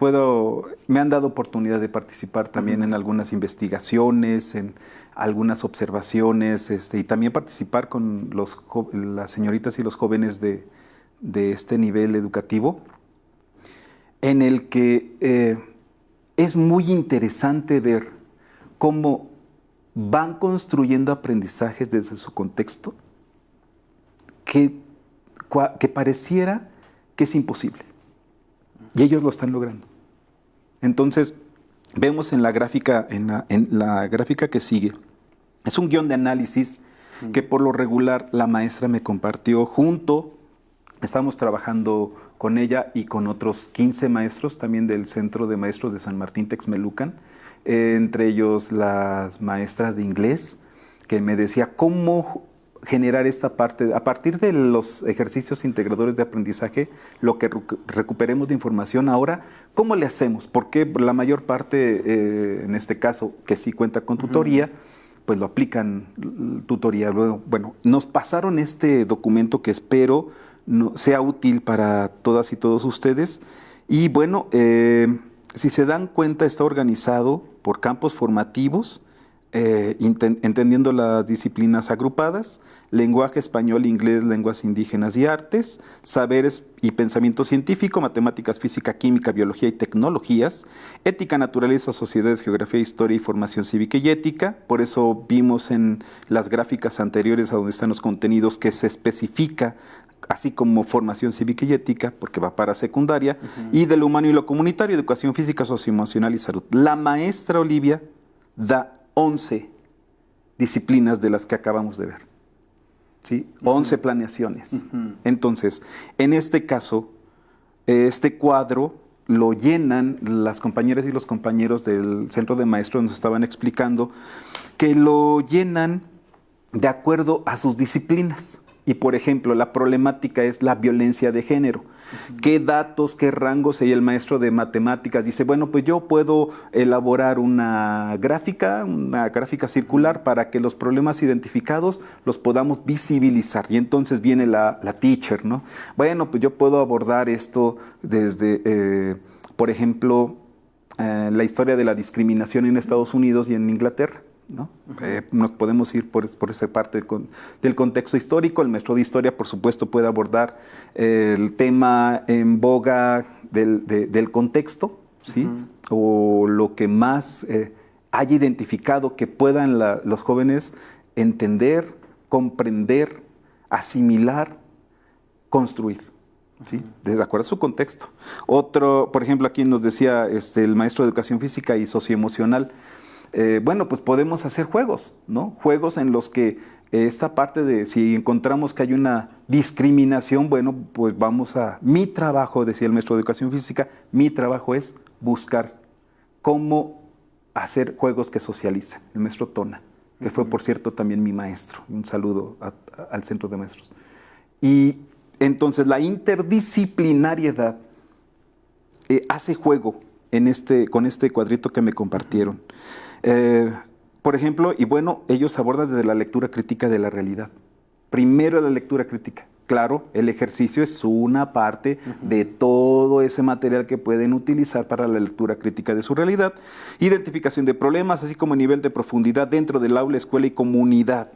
me han dado oportunidad de participar también en algunas investigaciones, en algunas observaciones, y también participar con las señoritas y los jóvenes de este nivel educativo, en el que es muy interesante ver cómo van construyendo aprendizajes desde su contexto que pareciera que es imposible. Y ellos lo están logrando. Entonces, vemos en la gráfica, en la gráfica que sigue, es un guión de análisis que por lo regular la maestra me compartió estamos trabajando con ella y con otros 15 maestros también del Centro de Maestros de San Martín Texmelucan, entre ellos las maestras de inglés, que me decía cómo generar esta parte, a partir de los ejercicios integradores de aprendizaje, lo que recuperemos de información ahora, ¿cómo le hacemos? Porque la mayor parte, en este caso, que sí cuenta con tutoría, pues lo aplican tutoría. Luego, bueno, nos pasaron este documento que espero sea útil para todas y todos ustedes. Y bueno, si se dan cuenta, está organizado por campos formativos, entendiendo las disciplinas agrupadas: lenguaje, español, inglés, lenguas indígenas y artes, saberes y pensamiento científico, matemáticas, física, química, biología y tecnologías, ética, naturaleza, sociedades, geografía, historia y formación cívica y ética. Por eso vimos en las gráficas anteriores, a donde están los contenidos, que se especifica así como formación cívica y ética, porque va para secundaria, y de lo humano y lo comunitario, educación física, socioemocional y salud. La maestra Olivia da 11 disciplinas de las que acabamos de ver, ¿sí? 11 planeaciones. Entonces, en este caso, este cuadro lo llenan las compañeras y los compañeros del Centro de Maestros, nos estaban explicando que lo llenan de acuerdo a sus disciplinas. Y, por ejemplo, la problemática es la violencia de género. ¿Qué datos, qué rangos? Y el maestro de matemáticas dice, bueno, pues yo puedo elaborar una gráfica circular para que los problemas identificados los podamos visibilizar. Y entonces viene la teacher, ¿no? Bueno, pues yo puedo abordar esto desde, por ejemplo, la historia de la discriminación en Estados Unidos y en Inglaterra, ¿no? Nos podemos ir por esa parte del contexto histórico. El maestro de historia, por supuesto, puede abordar el tema en boga del contexto, ¿sí? O lo que más haya identificado que puedan los jóvenes entender, comprender, asimilar, construir, ¿sí? De acuerdo a su contexto. Otro, por ejemplo, aquí nos decía el maestro de educación física y socioemocional, bueno, pues podemos hacer juegos, ¿no? Juegos en los que esta parte de si encontramos que hay una discriminación, bueno, pues mi trabajo, decía el maestro de educación física, mi trabajo es buscar cómo hacer juegos que socialicen. El maestro Tona, que fue, por cierto, también mi maestro. Un saludo al Centro de Maestros. Y entonces la interdisciplinariedad hace juego con este cuadrito que me compartieron. Por ejemplo, y bueno, ellos abordan desde la lectura crítica de la realidad. Primero la lectura crítica. Claro, el ejercicio es una parte de todo ese material que pueden utilizar para la lectura crítica de su realidad. Identificación de problemas, así como nivel de profundidad dentro del aula, escuela y comunidad.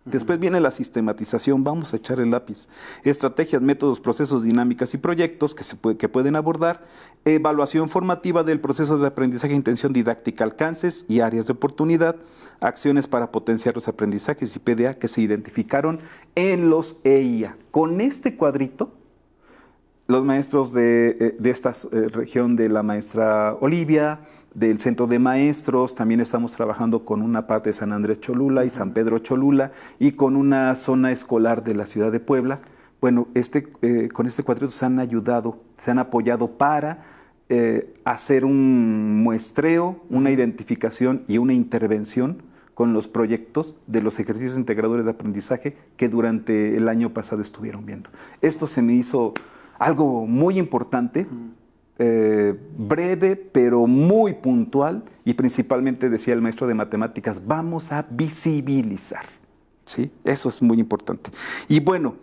Después viene la sistematización, vamos a echar el lápiz. Estrategias, métodos, procesos, dinámicas y proyectos que pueden abordar. Evaluación formativa del proceso de aprendizaje, intención didáctica, alcances y áreas de oportunidad. Acciones para potenciar los aprendizajes y PDA que se identificaron en los EIA. Con este cuadrito, los maestros de esta región, de la maestra Olivia, del centro de maestros, también estamos trabajando con una parte de San Andrés Cholula y San Pedro Cholula y con una zona escolar de la ciudad de Puebla. Bueno, con este cuadrito se han ayudado, se han apoyado para hacer un muestreo, una identificación y una intervención con los proyectos de los ejercicios integradores de aprendizaje que durante el año pasado estuvieron viendo. Esto se me hizo algo muy importante, breve, pero muy puntual, y principalmente decía el maestro de matemáticas, vamos a visibilizar, ¿sí? Eso es muy importante. Y bueno,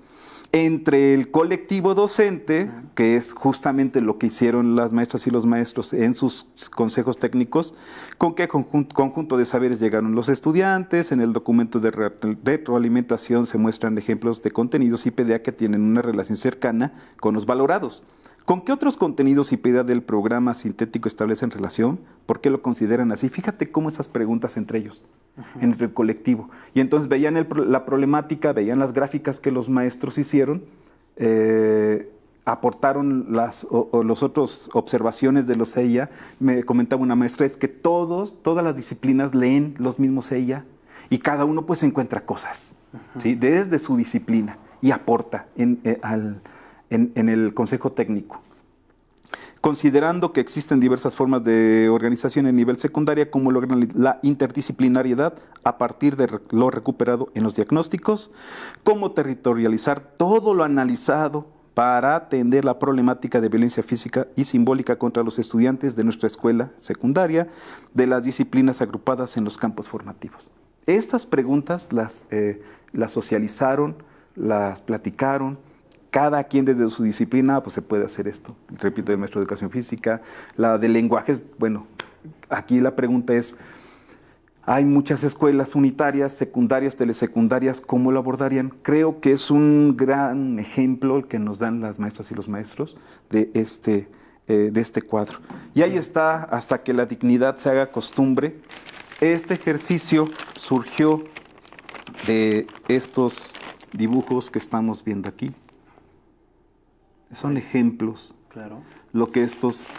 entre el colectivo docente, que es justamente lo que hicieron las maestras y los maestros en sus consejos técnicos, con qué conjunto de saberes llegaron los estudiantes. En el documento de retroalimentación se muestran ejemplos de contenidos IPDA que tienen una relación cercana con los valorados. ¿Con qué otros contenidos IPDA del programa sintético establecen relación? ¿Por qué lo consideran así? Fíjate cómo esas preguntas entre ellos, entre el colectivo. Y entonces veían la problemática, veían las gráficas que los maestros hicieron, aportaron las otras observaciones de los EIA. Me comentaba una maestra, es que todas las disciplinas leen los mismos EIA y cada uno pues encuentra cosas, ¿sí? Desde su disciplina y aporta en el consejo técnico. Considerando que existen diversas formas de organización en nivel secundaria, como logran la interdisciplinariedad a partir de lo recuperado en los diagnósticos, cómo territorializar todo lo analizado para atender la problemática de violencia física y simbólica contra los estudiantes de nuestra escuela secundaria, de las disciplinas agrupadas en los campos formativos. Estas preguntas las socializaron, las platicaron. Cada quien desde su disciplina, pues se puede hacer esto. Repito, el maestro de educación física, la de lenguajes. Bueno, aquí la pregunta es, hay muchas escuelas unitarias, secundarias, telesecundarias, ¿cómo lo abordarían? Creo que es un gran ejemplo el que nos dan las maestras y los maestros de este cuadro. Y ahí está, hasta que la dignidad se haga costumbre. Este ejercicio surgió de estos dibujos que estamos viendo aquí. Son ejemplos. Claro. Lo que estas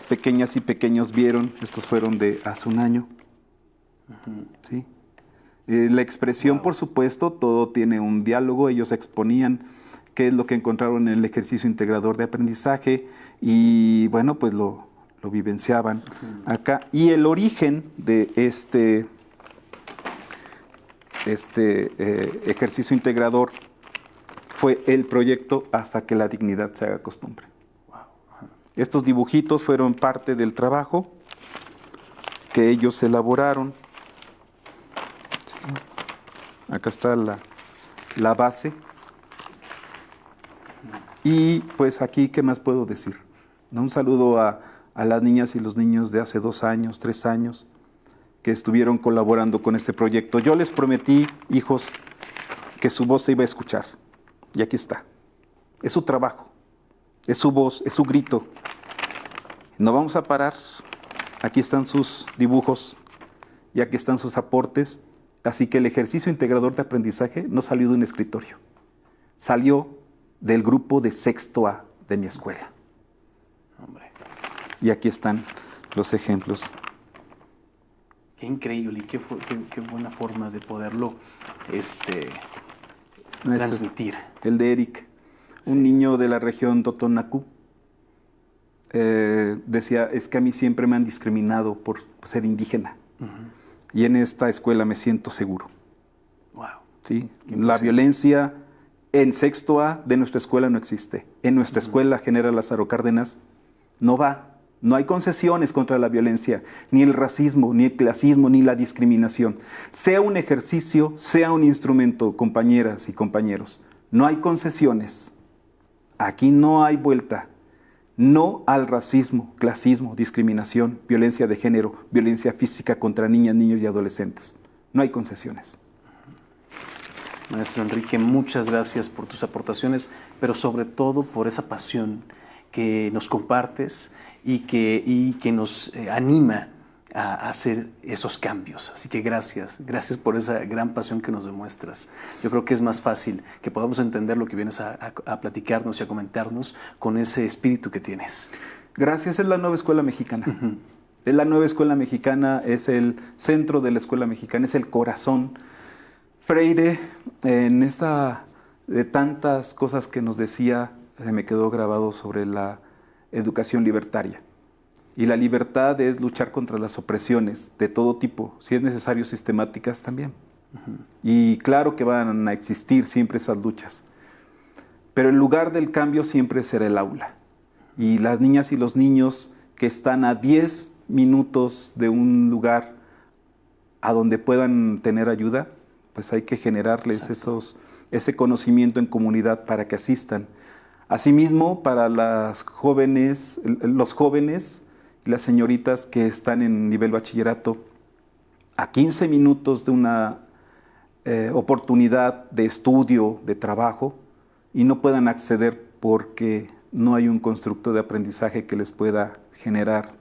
pequeñas y pequeños vieron, estos fueron de hace un año. ¿Sí? La expresión, por supuesto, todo tiene un diálogo. Ellos exponían qué es lo que encontraron en el ejercicio integrador de aprendizaje y, bueno, pues lo vivenciaban acá. Y el origen de este ejercicio integrador fue el proyecto Hasta que la dignidad se haga costumbre. Estos dibujitos fueron parte del trabajo que ellos elaboraron. Acá está la base. Y pues aquí, ¿qué más puedo decir? Un saludo a las niñas y los niños de hace 2 años, 3 años, que estuvieron colaborando con este proyecto. Yo les prometí, hijos, que su voz se iba a escuchar. Y aquí está. Es su trabajo, es su voz, es su grito. No vamos a parar. Aquí están sus dibujos y aquí están sus aportes. Así que el ejercicio integrador de aprendizaje no salió de un escritorio. Salió del grupo de sexto A de mi escuela. Hombre. Y aquí están los ejemplos. Qué increíble y qué buena forma de poderlo transmitir. El de Eric, un niño de la región Totonacu, decía, es que a mí siempre me han discriminado por ser indígena. Y en esta escuela me siento seguro. Wow. ¿Sí? La violencia en sexto A de nuestra escuela no existe. En nuestra escuela, General Lázaro Cárdenas, no va. No hay concesiones contra la violencia, ni el racismo, ni el clasismo, ni la discriminación. Sea un ejercicio, sea un instrumento, compañeras y compañeros. No hay concesiones. Aquí no hay vuelta. No al racismo, clasismo, discriminación, violencia de género, violencia física contra niñas, niños y adolescentes. No hay concesiones. Maestro Enrique, muchas gracias por tus aportaciones, pero sobre todo por esa pasión que nos compartes y que nos anima a hacer esos cambios. Así que gracias por esa gran pasión que nos demuestras. Yo creo que es más fácil que podamos entender lo que vienes a platicarnos y a comentarnos con ese espíritu que tienes. Gracias, es la nueva escuela mexicana. Es la nueva escuela mexicana, es el centro de la escuela mexicana, es el corazón. Freire, en esta de tantas cosas que nos decía, se me quedó grabado sobre la educación libertaria. Y la libertad es luchar contra las opresiones de todo tipo, si es necesario sistemáticas también. Y claro que van a existir siempre esas luchas. Pero el lugar del cambio siempre será el aula. Y las niñas y los niños que están a 10 minutos de un lugar a donde puedan tener ayuda, pues hay que generarles ese conocimiento en comunidad para que asistan. Asimismo, para las jóvenes, los jóvenes y las señoritas que están en nivel bachillerato, a 15 minutos de una oportunidad de estudio, de trabajo, y no puedan acceder porque no hay un constructo de aprendizaje que les pueda generar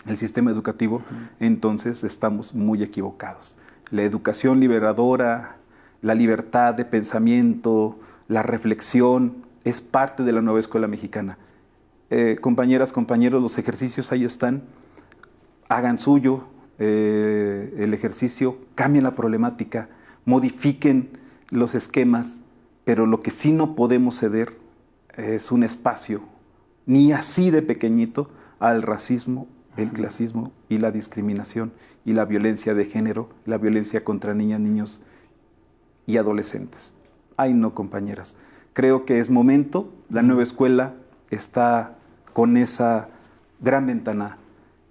el sistema educativo, entonces estamos muy equivocados. La educación liberadora, la libertad de pensamiento, la reflexión, es parte de la nueva escuela mexicana. Compañeras, compañeros, los ejercicios ahí están, hagan suyo el ejercicio, cambien la problemática, modifiquen los esquemas, pero lo que sí no podemos ceder es un espacio, ni así de pequeñito, al racismo, el clasismo y la discriminación y la violencia de género, la violencia contra niñas, niños y adolescentes. Ay no, compañeras, creo que es momento, la nueva escuela está con esa gran ventana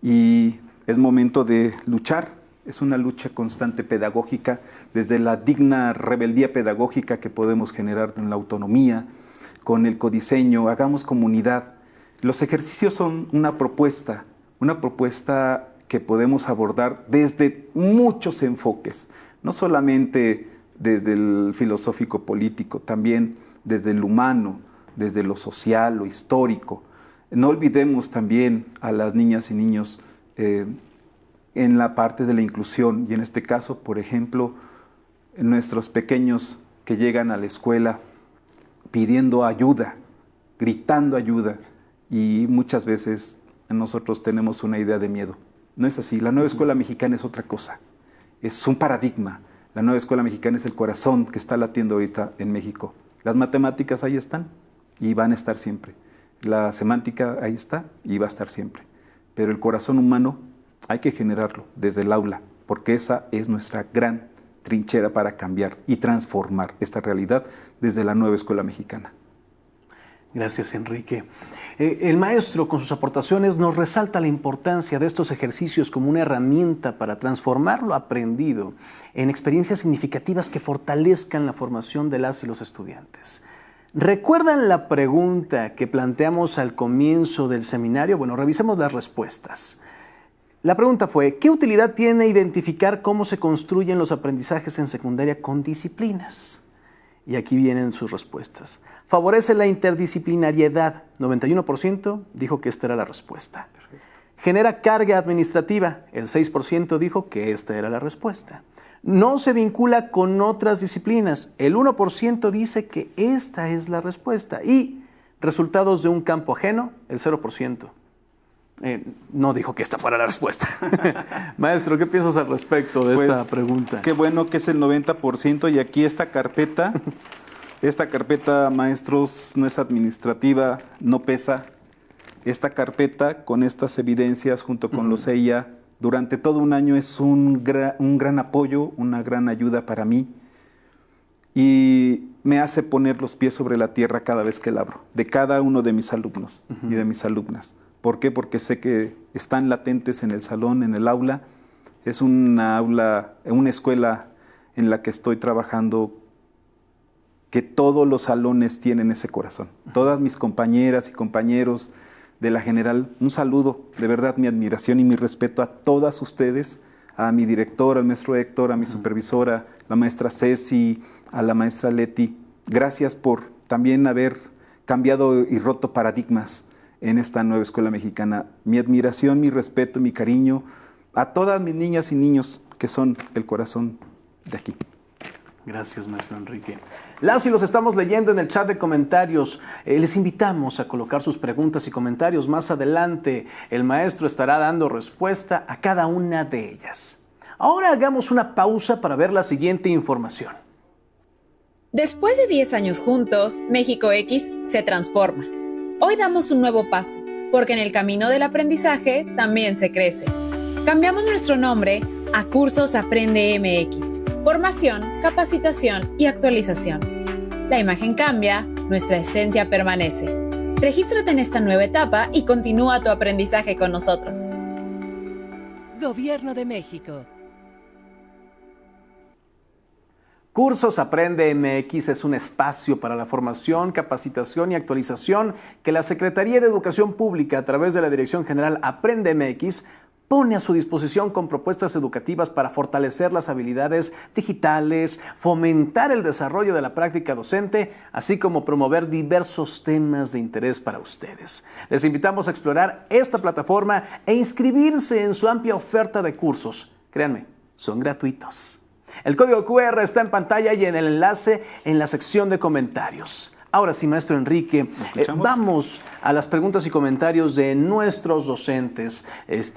y es momento de luchar. Es una lucha constante pedagógica, desde la digna rebeldía pedagógica que podemos generar en la autonomía, con el codiseño, hagamos comunidad. Los ejercicios son una propuesta que podemos abordar desde muchos enfoques, no solamente desde el filosófico político, también desde el humano, desde lo social, lo histórico. No olvidemos también a las niñas y niños en la parte de la inclusión, y en este caso, por ejemplo, nuestros pequeños que llegan a la escuela pidiendo ayuda, gritando ayuda, y muchas veces nosotros tenemos una idea de miedo. No es así, la nueva escuela mexicana es otra cosa, es un paradigma. La nueva escuela mexicana es el corazón que está latiendo ahorita en México. Las matemáticas ahí están y van a estar siempre. La semántica ahí está y va a estar siempre. Pero el corazón humano hay que generarlo desde el aula, porque esa es nuestra gran trinchera para cambiar y transformar esta realidad desde la nueva escuela mexicana. Gracias, Enrique. El maestro, con sus aportaciones, nos resalta la importancia de estos ejercicios como una herramienta para transformar lo aprendido en experiencias significativas que fortalezcan la formación de las y los estudiantes. ¿Recuerdan la pregunta que planteamos al comienzo del seminario? Bueno, revisemos las respuestas. La pregunta fue, ¿qué utilidad tiene identificar cómo se construyen los aprendizajes en secundaria con disciplinas? Y aquí vienen sus respuestas. Favorece la interdisciplinariedad. 91% dijo que esta era la respuesta. Perfecto. Genera carga administrativa. El 6% dijo que esta era la respuesta. No se vincula con otras disciplinas. El 1% dice que esta es la respuesta. Y resultados de un campo ajeno, el 0%. No dijo que esta fuera la respuesta. Maestro, ¿qué piensas al respecto de esta pregunta? Qué bueno que es el 90% y aquí esta carpeta, maestros, no es administrativa, no pesa. Esta carpeta con estas evidencias junto con los EIA durante todo un año es un gran apoyo, una gran ayuda para mí y me hace poner los pies sobre la tierra cada vez que la abro, de cada uno de mis alumnos y de mis alumnas. ¿Por qué? Porque sé que están latentes en el salón, en el aula. Es una escuela en la que estoy trabajando que todos los salones tienen ese corazón. Todas mis compañeras y compañeros de la general, un saludo, de verdad mi admiración y mi respeto a todas ustedes, a mi director, al maestro Héctor, a mi supervisora, la maestra Ceci, a la maestra Leti. Gracias por también haber cambiado y roto paradigmas en esta nueva escuela mexicana. Mi admiración, mi respeto, mi cariño a todas mis niñas y niños que son el corazón de aquí. Gracias, maestro Enrique. Las y los estamos leyendo en el chat de comentarios. Les invitamos a colocar sus preguntas y comentarios. Más adelante el maestro estará dando respuesta a cada una de ellas. Ahora hagamos una pausa para ver la siguiente información. Después de 10 años juntos, México X se transforma. Hoy damos un nuevo paso, porque en el camino del aprendizaje también se crece. Cambiamos nuestro nombre a Cursos Aprende MX. Formación, capacitación y actualización. La imagen cambia, nuestra esencia permanece. Regístrate en esta nueva etapa y continúa tu aprendizaje con nosotros. Gobierno de México. Cursos Aprende MX es un espacio para la formación, capacitación y actualización que la Secretaría de Educación Pública, a través de la Dirección General Aprende MX, pone a su disposición con propuestas educativas para fortalecer las habilidades digitales, fomentar el desarrollo de la práctica docente, así como promover diversos temas de interés para ustedes. Les invitamos a explorar esta plataforma e inscribirse en su amplia oferta de cursos. Créanme, son gratuitos. El código QR está en pantalla y en el enlace en la sección de comentarios. Ahora sí, maestro Enrique, vamos a las preguntas y comentarios de nuestros docentes,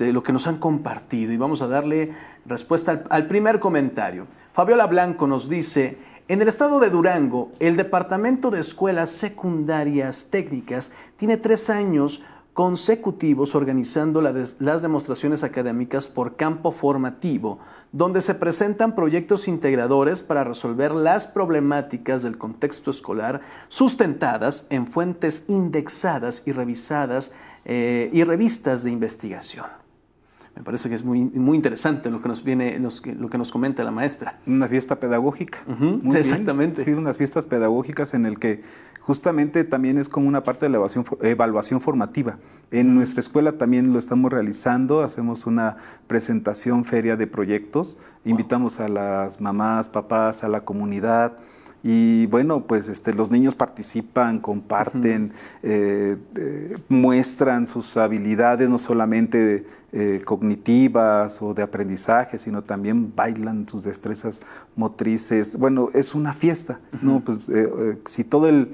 lo que nos han compartido, y vamos a darle respuesta al primer comentario. Fabiola Blanco nos dice: en el estado de Durango, el Departamento de Escuelas Secundarias Técnicas tiene 3 años consecutivos organizando las demostraciones académicas por campo formativo, donde se presentan proyectos integradores para resolver las problemáticas del contexto escolar sustentadas en fuentes indexadas y revisadas y revistas de investigación. Me parece que es muy interesante lo que nos comenta la maestra. Una fiesta pedagógica. Exactamente. Sí, unas fiestas pedagógicas en el que justamente también es como una parte de la evaluación formativa. En nuestra escuela también lo estamos realizando, hacemos una presentación, feria de proyectos, invitamos a las mamás, papás, a la comunidad. Y bueno, pues los niños participan, comparten, muestran sus habilidades, no solamente cognitivas o de aprendizaje, sino también bailan sus destrezas motrices. Bueno, es una fiesta, ¿no? Pues si todo el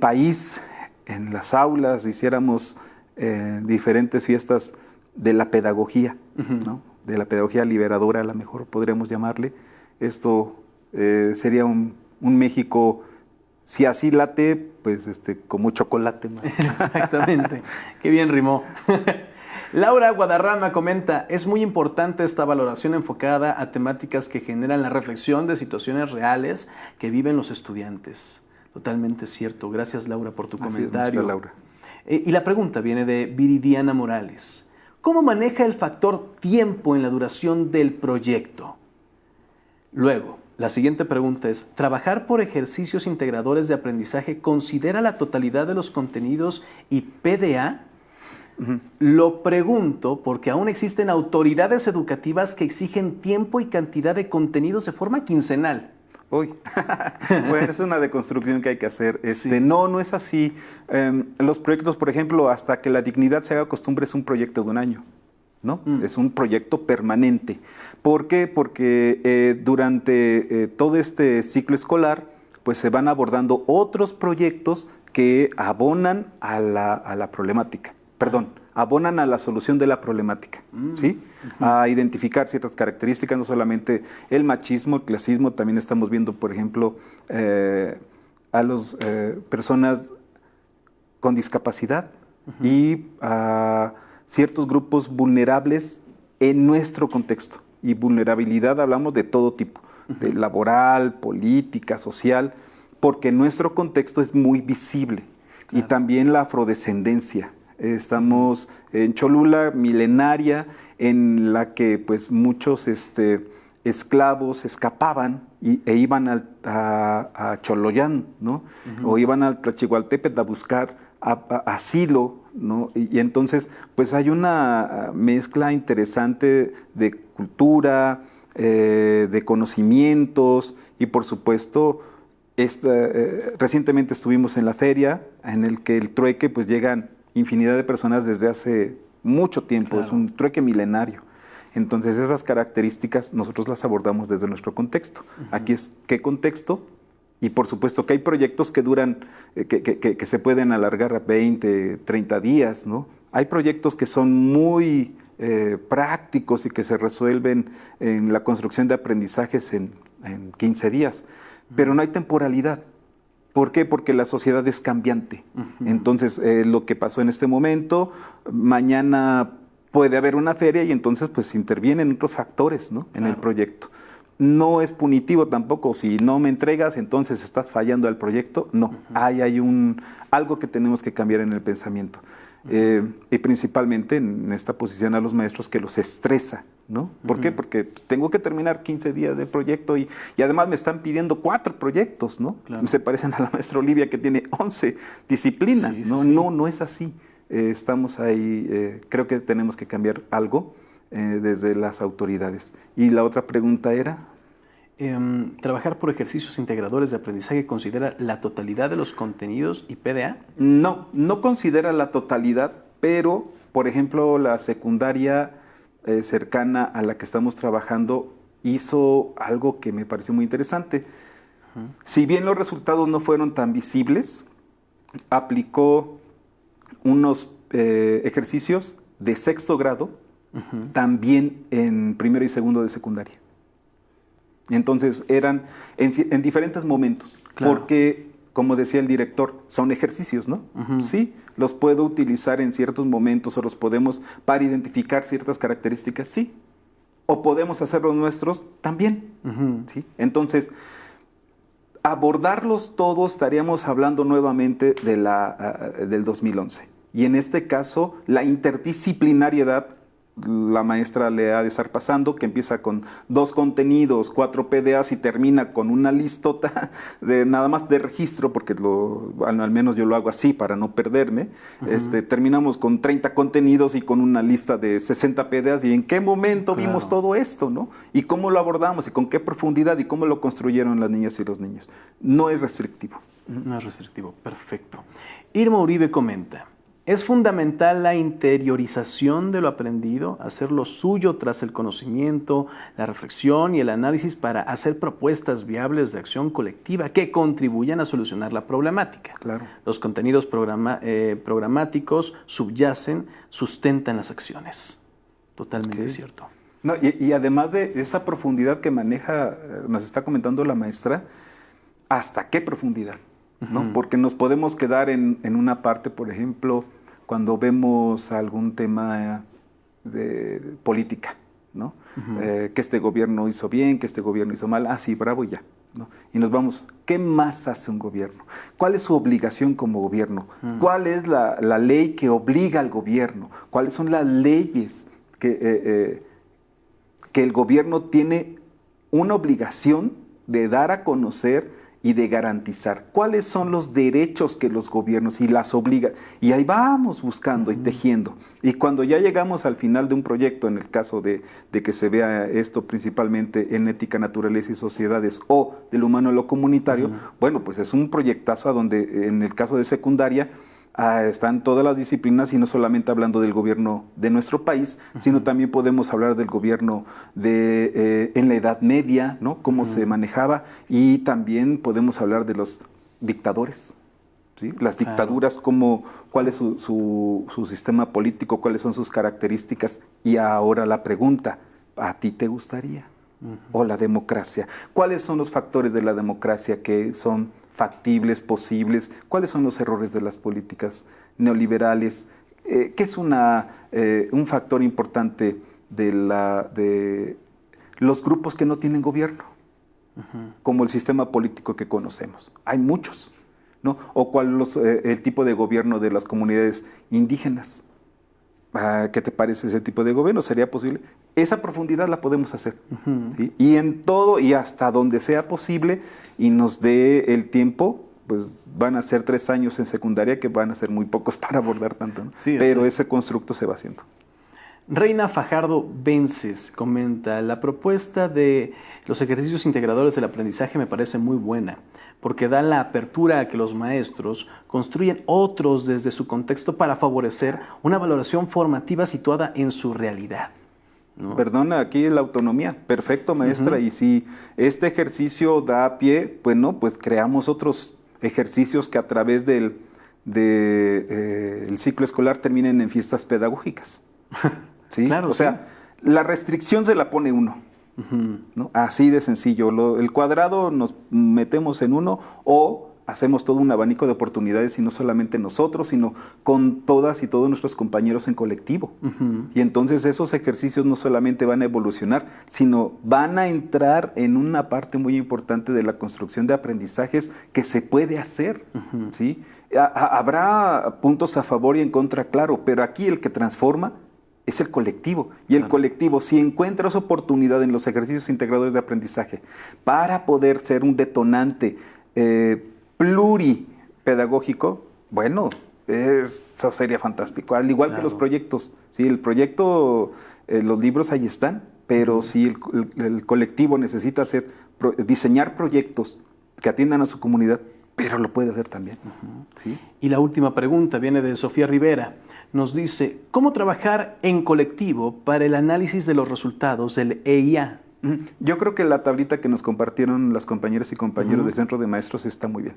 país en las aulas hiciéramos diferentes fiestas de la pedagogía, ¿no? De la pedagogía liberadora, a lo mejor podríamos llamarle, esto sería un México, si así late, pues como chocolate más. Exactamente, qué bien rimó. Laura Guadarrama comenta: es muy importante esta valoración enfocada a temáticas que generan la reflexión de situaciones reales que viven los estudiantes. Totalmente cierto. Gracias, Laura, por tu comentario. Laura. Y la pregunta viene de Viridiana Morales: ¿cómo maneja el factor tiempo en la duración del proyecto? Luego, la siguiente pregunta es: ¿trabajar por ejercicios integradores de aprendizaje considera la totalidad de los contenidos y PDA? Lo pregunto porque aún existen autoridades educativas que exigen tiempo y cantidad de contenidos de forma quincenal. Uy, bueno, es una deconstrucción que hay que hacer. No es así. Los proyectos, por ejemplo, hasta que la dignidad se haga costumbre, es un proyecto de un año, ¿no? Es un proyecto permanente. ¿Por qué? Porque durante todo este ciclo escolar, pues se van abordando otros proyectos que abonan a la problemática. Abonan a la solución de la problemática, ¿sí? A identificar ciertas características, no solamente el machismo, el clasismo, también estamos viendo, por ejemplo, a las personas con discapacidad y a ciertos grupos vulnerables en nuestro contexto. Y vulnerabilidad hablamos de todo tipo, de laboral, política, social, porque nuestro contexto es muy visible. Claro. Y también la afrodescendencia. Estamos en Cholula, milenaria, en la que pues muchos esclavos escapaban e iban a Choloyán, ¿no? O iban al Tlachihualtépetl a buscar asilo, ¿no? Y entonces pues hay una mezcla interesante de cultura, de conocimientos y por supuesto recientemente estuvimos en la feria en el que el trueque pues llegan infinidad de personas desde hace mucho tiempo, Claro. es un trueque milenario. Entonces esas características nosotros las abordamos desde nuestro contexto. Aquí es qué contexto, y por supuesto que hay proyectos que duran, que se pueden alargar a 20, 30 días, ¿no? Hay proyectos que son muy prácticos y que se resuelven en la construcción de aprendizajes en 15 días, pero no hay temporalidad. ¿Por qué? Porque la sociedad es cambiante. Entonces, lo que pasó en este momento, mañana puede haber una feria y entonces pues intervienen otros factores, ¿no? En el proyecto. No es punitivo tampoco, si no me entregas, entonces estás fallando al proyecto. No, hay algo que tenemos que cambiar en el pensamiento. Y principalmente en esta posición a los maestros que los estresa, ¿no? ¿Por qué? Porque pues, tengo que terminar 15 días de proyecto y además me están pidiendo 4 proyectos, ¿no? Claro. Se parecen a la maestra Olivia que tiene 11 disciplinas, Sí, sí, ¿no? sí. No es así. Estamos ahí, creo que tenemos que cambiar algo desde las autoridades. Y la otra pregunta era... ¿Trabajar por ejercicios integradores de aprendizaje considera la totalidad de los contenidos y PDA? No considera la totalidad, pero, por ejemplo, la secundaria cercana a la que estamos trabajando hizo algo que me pareció muy interesante. Si bien los resultados no fueron tan visibles, aplicó unos ejercicios de 6º grado también en 1º y 2º de secundaria. Entonces eran en diferentes momentos, Claro. porque, como decía el director, son ejercicios, ¿no? Sí, los puedo utilizar en ciertos momentos o los podemos para identificar ciertas características, sí. O podemos hacerlos nuestros también, ¿sí? Entonces, abordarlos todos estaríamos hablando nuevamente de del 2011. Y en este caso, la interdisciplinariedad, la maestra le ha de estar pasando, que empieza con 2 contenidos, 4 PDAs y termina con una listota de nada más de registro, porque al menos yo lo hago así para no perderme. Terminamos con 30 contenidos y con una lista de 60 PDAs. ¿Y en qué momento vimos todo esto, no? ¿Y cómo lo abordamos? ¿Y con qué profundidad? ¿Y cómo lo construyeron las niñas y los niños? No es restrictivo. No es restrictivo, perfecto. Irma Uribe comenta: es fundamental la interiorización de lo aprendido, hacerlo suyo tras el conocimiento, la reflexión y el análisis para hacer propuestas viables de acción colectiva que contribuyan a solucionar la problemática. Claro. Los contenidos programáticos subyacen, sustentan las acciones. Totalmente cierto. No, y además de esa profundidad que maneja, nos está comentando la maestra, ¿hasta qué profundidad? ¿No? Porque nos podemos quedar en una parte, por ejemplo, cuando vemos algún tema de política, ¿no? Que este gobierno hizo bien, que este gobierno hizo mal, sí, bravo y ya, ¿no? Y nos vamos, ¿qué más hace un gobierno? ¿Cuál es su obligación como gobierno? ¿Cuál es la ley que obliga al gobierno? ¿Cuáles son las leyes que el gobierno tiene una obligación de dar a conocer y de garantizar? ¿Cuáles son los derechos que los gobiernos y las obligan? Y ahí vamos buscando y tejiendo. Y cuando ya llegamos al final de un proyecto, en el caso de que se vea esto principalmente en ética, naturaleza y sociedades o del humano a lo comunitario, bueno, pues es un proyectazo a donde en el caso de secundaria están todas las disciplinas y no solamente hablando del gobierno de nuestro país, sino también podemos hablar del gobierno en la Edad Media, ¿no? Cómo se manejaba, y también podemos hablar de los dictadores, ¿sí? Las dictaduras, cuál es su sistema político, cuáles son sus características. Y ahora la pregunta, ¿a ti te gustaría? ¿O la democracia? ¿Cuáles son los factores de la democracia que son factibles, posibles? ¿Cuáles son los errores de las políticas neoliberales? ¿Qué es un factor importante de los grupos que no tienen gobierno? Como el sistema político que conocemos. Hay muchos, ¿no? O cuál es el tipo de gobierno de las comunidades indígenas. ¿Qué te parece ese tipo de gobierno? ¿Sería posible? Esa profundidad la podemos hacer. ¿Sí? Y en todo y hasta donde sea posible y nos dé el tiempo, pues van a ser 3 años en secundaria, que van a ser muy pocos para abordar tanto, ¿no? Sí, pero ese constructo se va haciendo. Reina Fajardo Vences comenta: la propuesta de los ejercicios integradores del aprendizaje me parece muy buena, porque da la apertura a que los maestros construyen otros desde su contexto para favorecer una valoración formativa situada en su realidad, ¿no? Perdona, aquí es la autonomía. Perfecto, maestra. Y si este ejercicio da pie, bueno, pues creamos otros ejercicios que a través del ciclo escolar terminen en fiestas pedagógicas. ¿Sí? Claro, o sea, la restricción se la pone uno. ¿No? Así de sencillo. El cuadrado nos metemos en uno o hacemos todo un abanico de oportunidades y no solamente nosotros, sino con todas y todos nuestros compañeros en colectivo. Y entonces esos ejercicios no solamente van a evolucionar, sino van a entrar en una parte muy importante de la construcción de aprendizajes que se puede hacer. ¿Sí? Habrá puntos a favor y en contra, claro, pero aquí el que transforma es el colectivo. Y el colectivo, si encuentra esa oportunidad en los ejercicios integradores de aprendizaje para poder ser un detonante pluripedagógico, bueno, eso sería fantástico. Al igual que los proyectos. Sí, el proyecto, los libros ahí están, pero si el colectivo necesita diseñar proyectos que atiendan a su comunidad, pero lo puede hacer también. ¿Sí? Y la última pregunta viene de Sofía Rivera. Nos dice, ¿cómo trabajar en colectivo para el análisis de los resultados del EIA? Yo creo que la tablita que nos compartieron las compañeras y compañeros del Centro de Maestros está muy bien.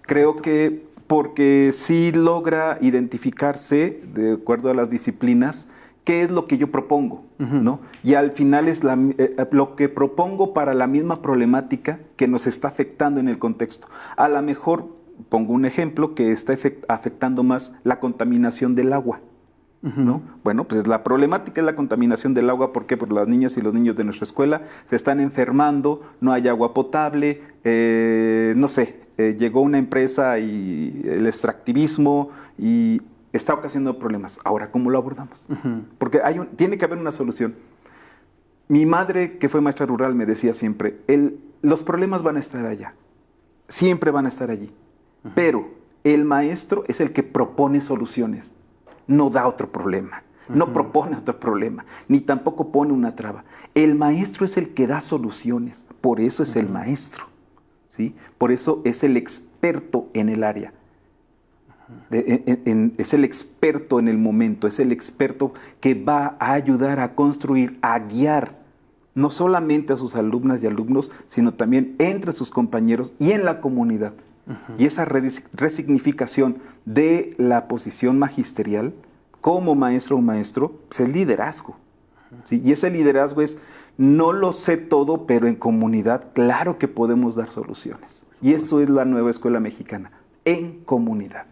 Creo que porque sí logra identificarse, de acuerdo a las disciplinas, qué es lo que yo propongo, ¿no? Y al final es lo que propongo para la misma problemática que nos está afectando en el contexto. A lo mejor, pongo un ejemplo, que está afectando más la contaminación del agua, ¿no? Bueno, pues la problemática es la contaminación del agua. ¿Por qué? Porque las niñas y los niños de nuestra escuela se están enfermando, no hay agua potable, no sé, llegó una empresa y el extractivismo y está ocasionando problemas. Ahora, ¿cómo lo abordamos? Porque tiene que haber una solución. Mi madre, que fue maestra rural, me decía siempre, los problemas van a estar allá, siempre van a estar allí, pero el maestro es el que propone soluciones. No da otro problema, no propone otro problema, ni tampoco pone una traba. El maestro es el que da soluciones, por eso es el maestro, ¿sí? Por eso es el experto en el área, es el experto en el momento, es el experto que va a ayudar a construir, a guiar, no solamente a sus alumnas y alumnos, sino también entre sus compañeros y en la comunidad. Y esa resignificación de la posición magisterial como maestro o maestro, pues es liderazgo. ¿Sí? Y ese liderazgo es, no lo sé todo, pero en comunidad, claro que podemos dar soluciones. Y eso es la nueva escuela mexicana, en comunidad.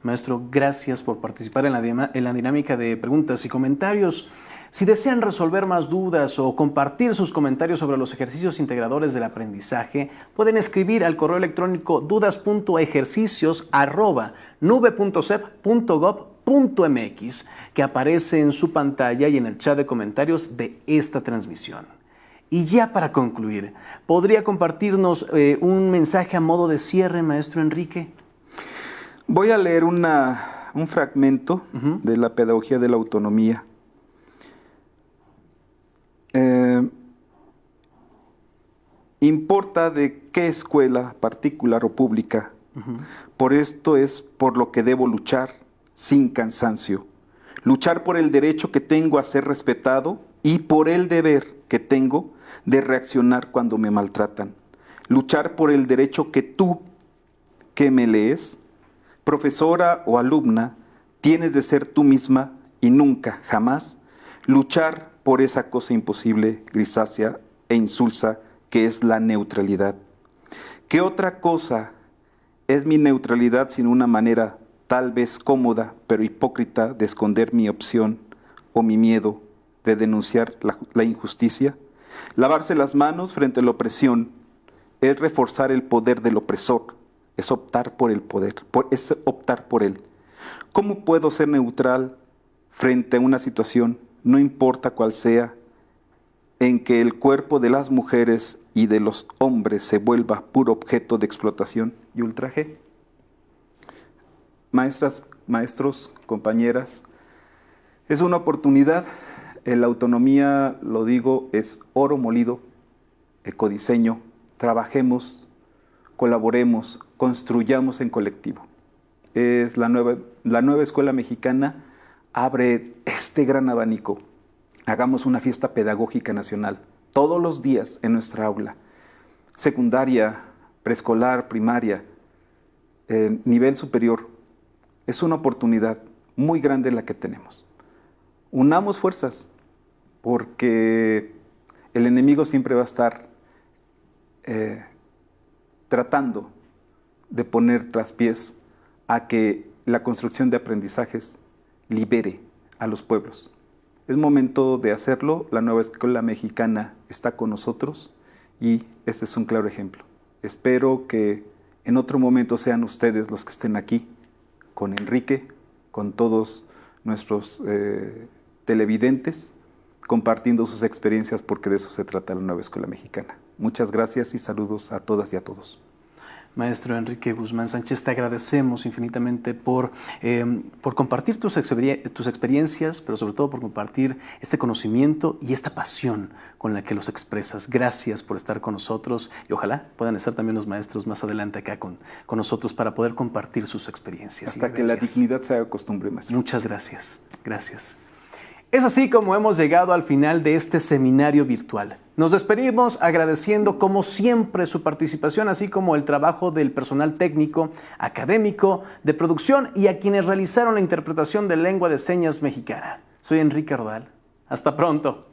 Maestro, gracias por participar en la dinámica de preguntas y comentarios. Si desean resolver más dudas o compartir sus comentarios sobre los ejercicios integradores del aprendizaje, pueden escribir al correo electrónico dudas.ejercicios@nube.cep.gov.mx, que aparece en su pantalla y en el chat de comentarios de esta transmisión. Y ya para concluir, ¿podría compartirnos un mensaje a modo de cierre, maestro Enrique? Voy a leer un fragmento de la pedagogía de la autonomía. Importa de qué escuela, particular o pública, por esto es por lo que debo luchar sin cansancio. Luchar por el derecho que tengo a ser respetado y por el deber que tengo de reaccionar cuando me maltratan. Luchar por el derecho que tú, que me lees, profesora o alumna, tienes de ser tú misma y nunca, jamás, luchar por esa cosa imposible, grisácea e insulsa que es la neutralidad. ¿Qué otra cosa es mi neutralidad sino una manera tal vez cómoda pero hipócrita de esconder mi opción o mi miedo de denunciar la injusticia? Lavarse las manos frente a la opresión es reforzar el poder del opresor, es optar por el poder, es optar por él. ¿Cómo puedo ser neutral frente a una situación, no importa cuál sea, en que el cuerpo de las mujeres y de los hombres se vuelva puro objeto de explotación y ultraje? Maestras, maestros, compañeras, es una oportunidad. La autonomía, lo digo, es oro molido, ecodiseño. Trabajemos colaboremos, construyamos en colectivo. Es la nueva escuela mexicana abre este gran abanico. Hagamos una fiesta pedagógica nacional todos los días en nuestra aula. Secundaria, preescolar, primaria, nivel superior. Es una oportunidad muy grande la que tenemos. Unamos fuerzas, porque el enemigo siempre va a estar tratando de poner traspiés a que la construcción de aprendizajes libere a los pueblos. Es momento de hacerlo. La nueva escuela mexicana está con nosotros y este es un claro ejemplo. Espero que en otro momento sean ustedes los que estén aquí, con Enrique, con todos nuestros televidentes, compartiendo sus experiencias, porque de eso se trata la nueva escuela mexicana. Muchas gracias y saludos a todas y a todos. Maestro Enrique Guzmán Sánchez, te agradecemos infinitamente por compartir tus experiencias, pero sobre todo por compartir este conocimiento y esta pasión con la que los expresas. Gracias por estar con nosotros y ojalá puedan estar también los maestros más adelante acá con nosotros para poder compartir sus experiencias. Hasta que la dignidad se haga costumbre, maestro. Muchas gracias. Gracias. Es así como hemos llegado al final de este seminario virtual. Nos despedimos agradeciendo como siempre su participación, así como el trabajo del personal técnico, académico, de producción y a quienes realizaron la interpretación de lengua de señas mexicana. Soy Enrique Rodal. Hasta pronto.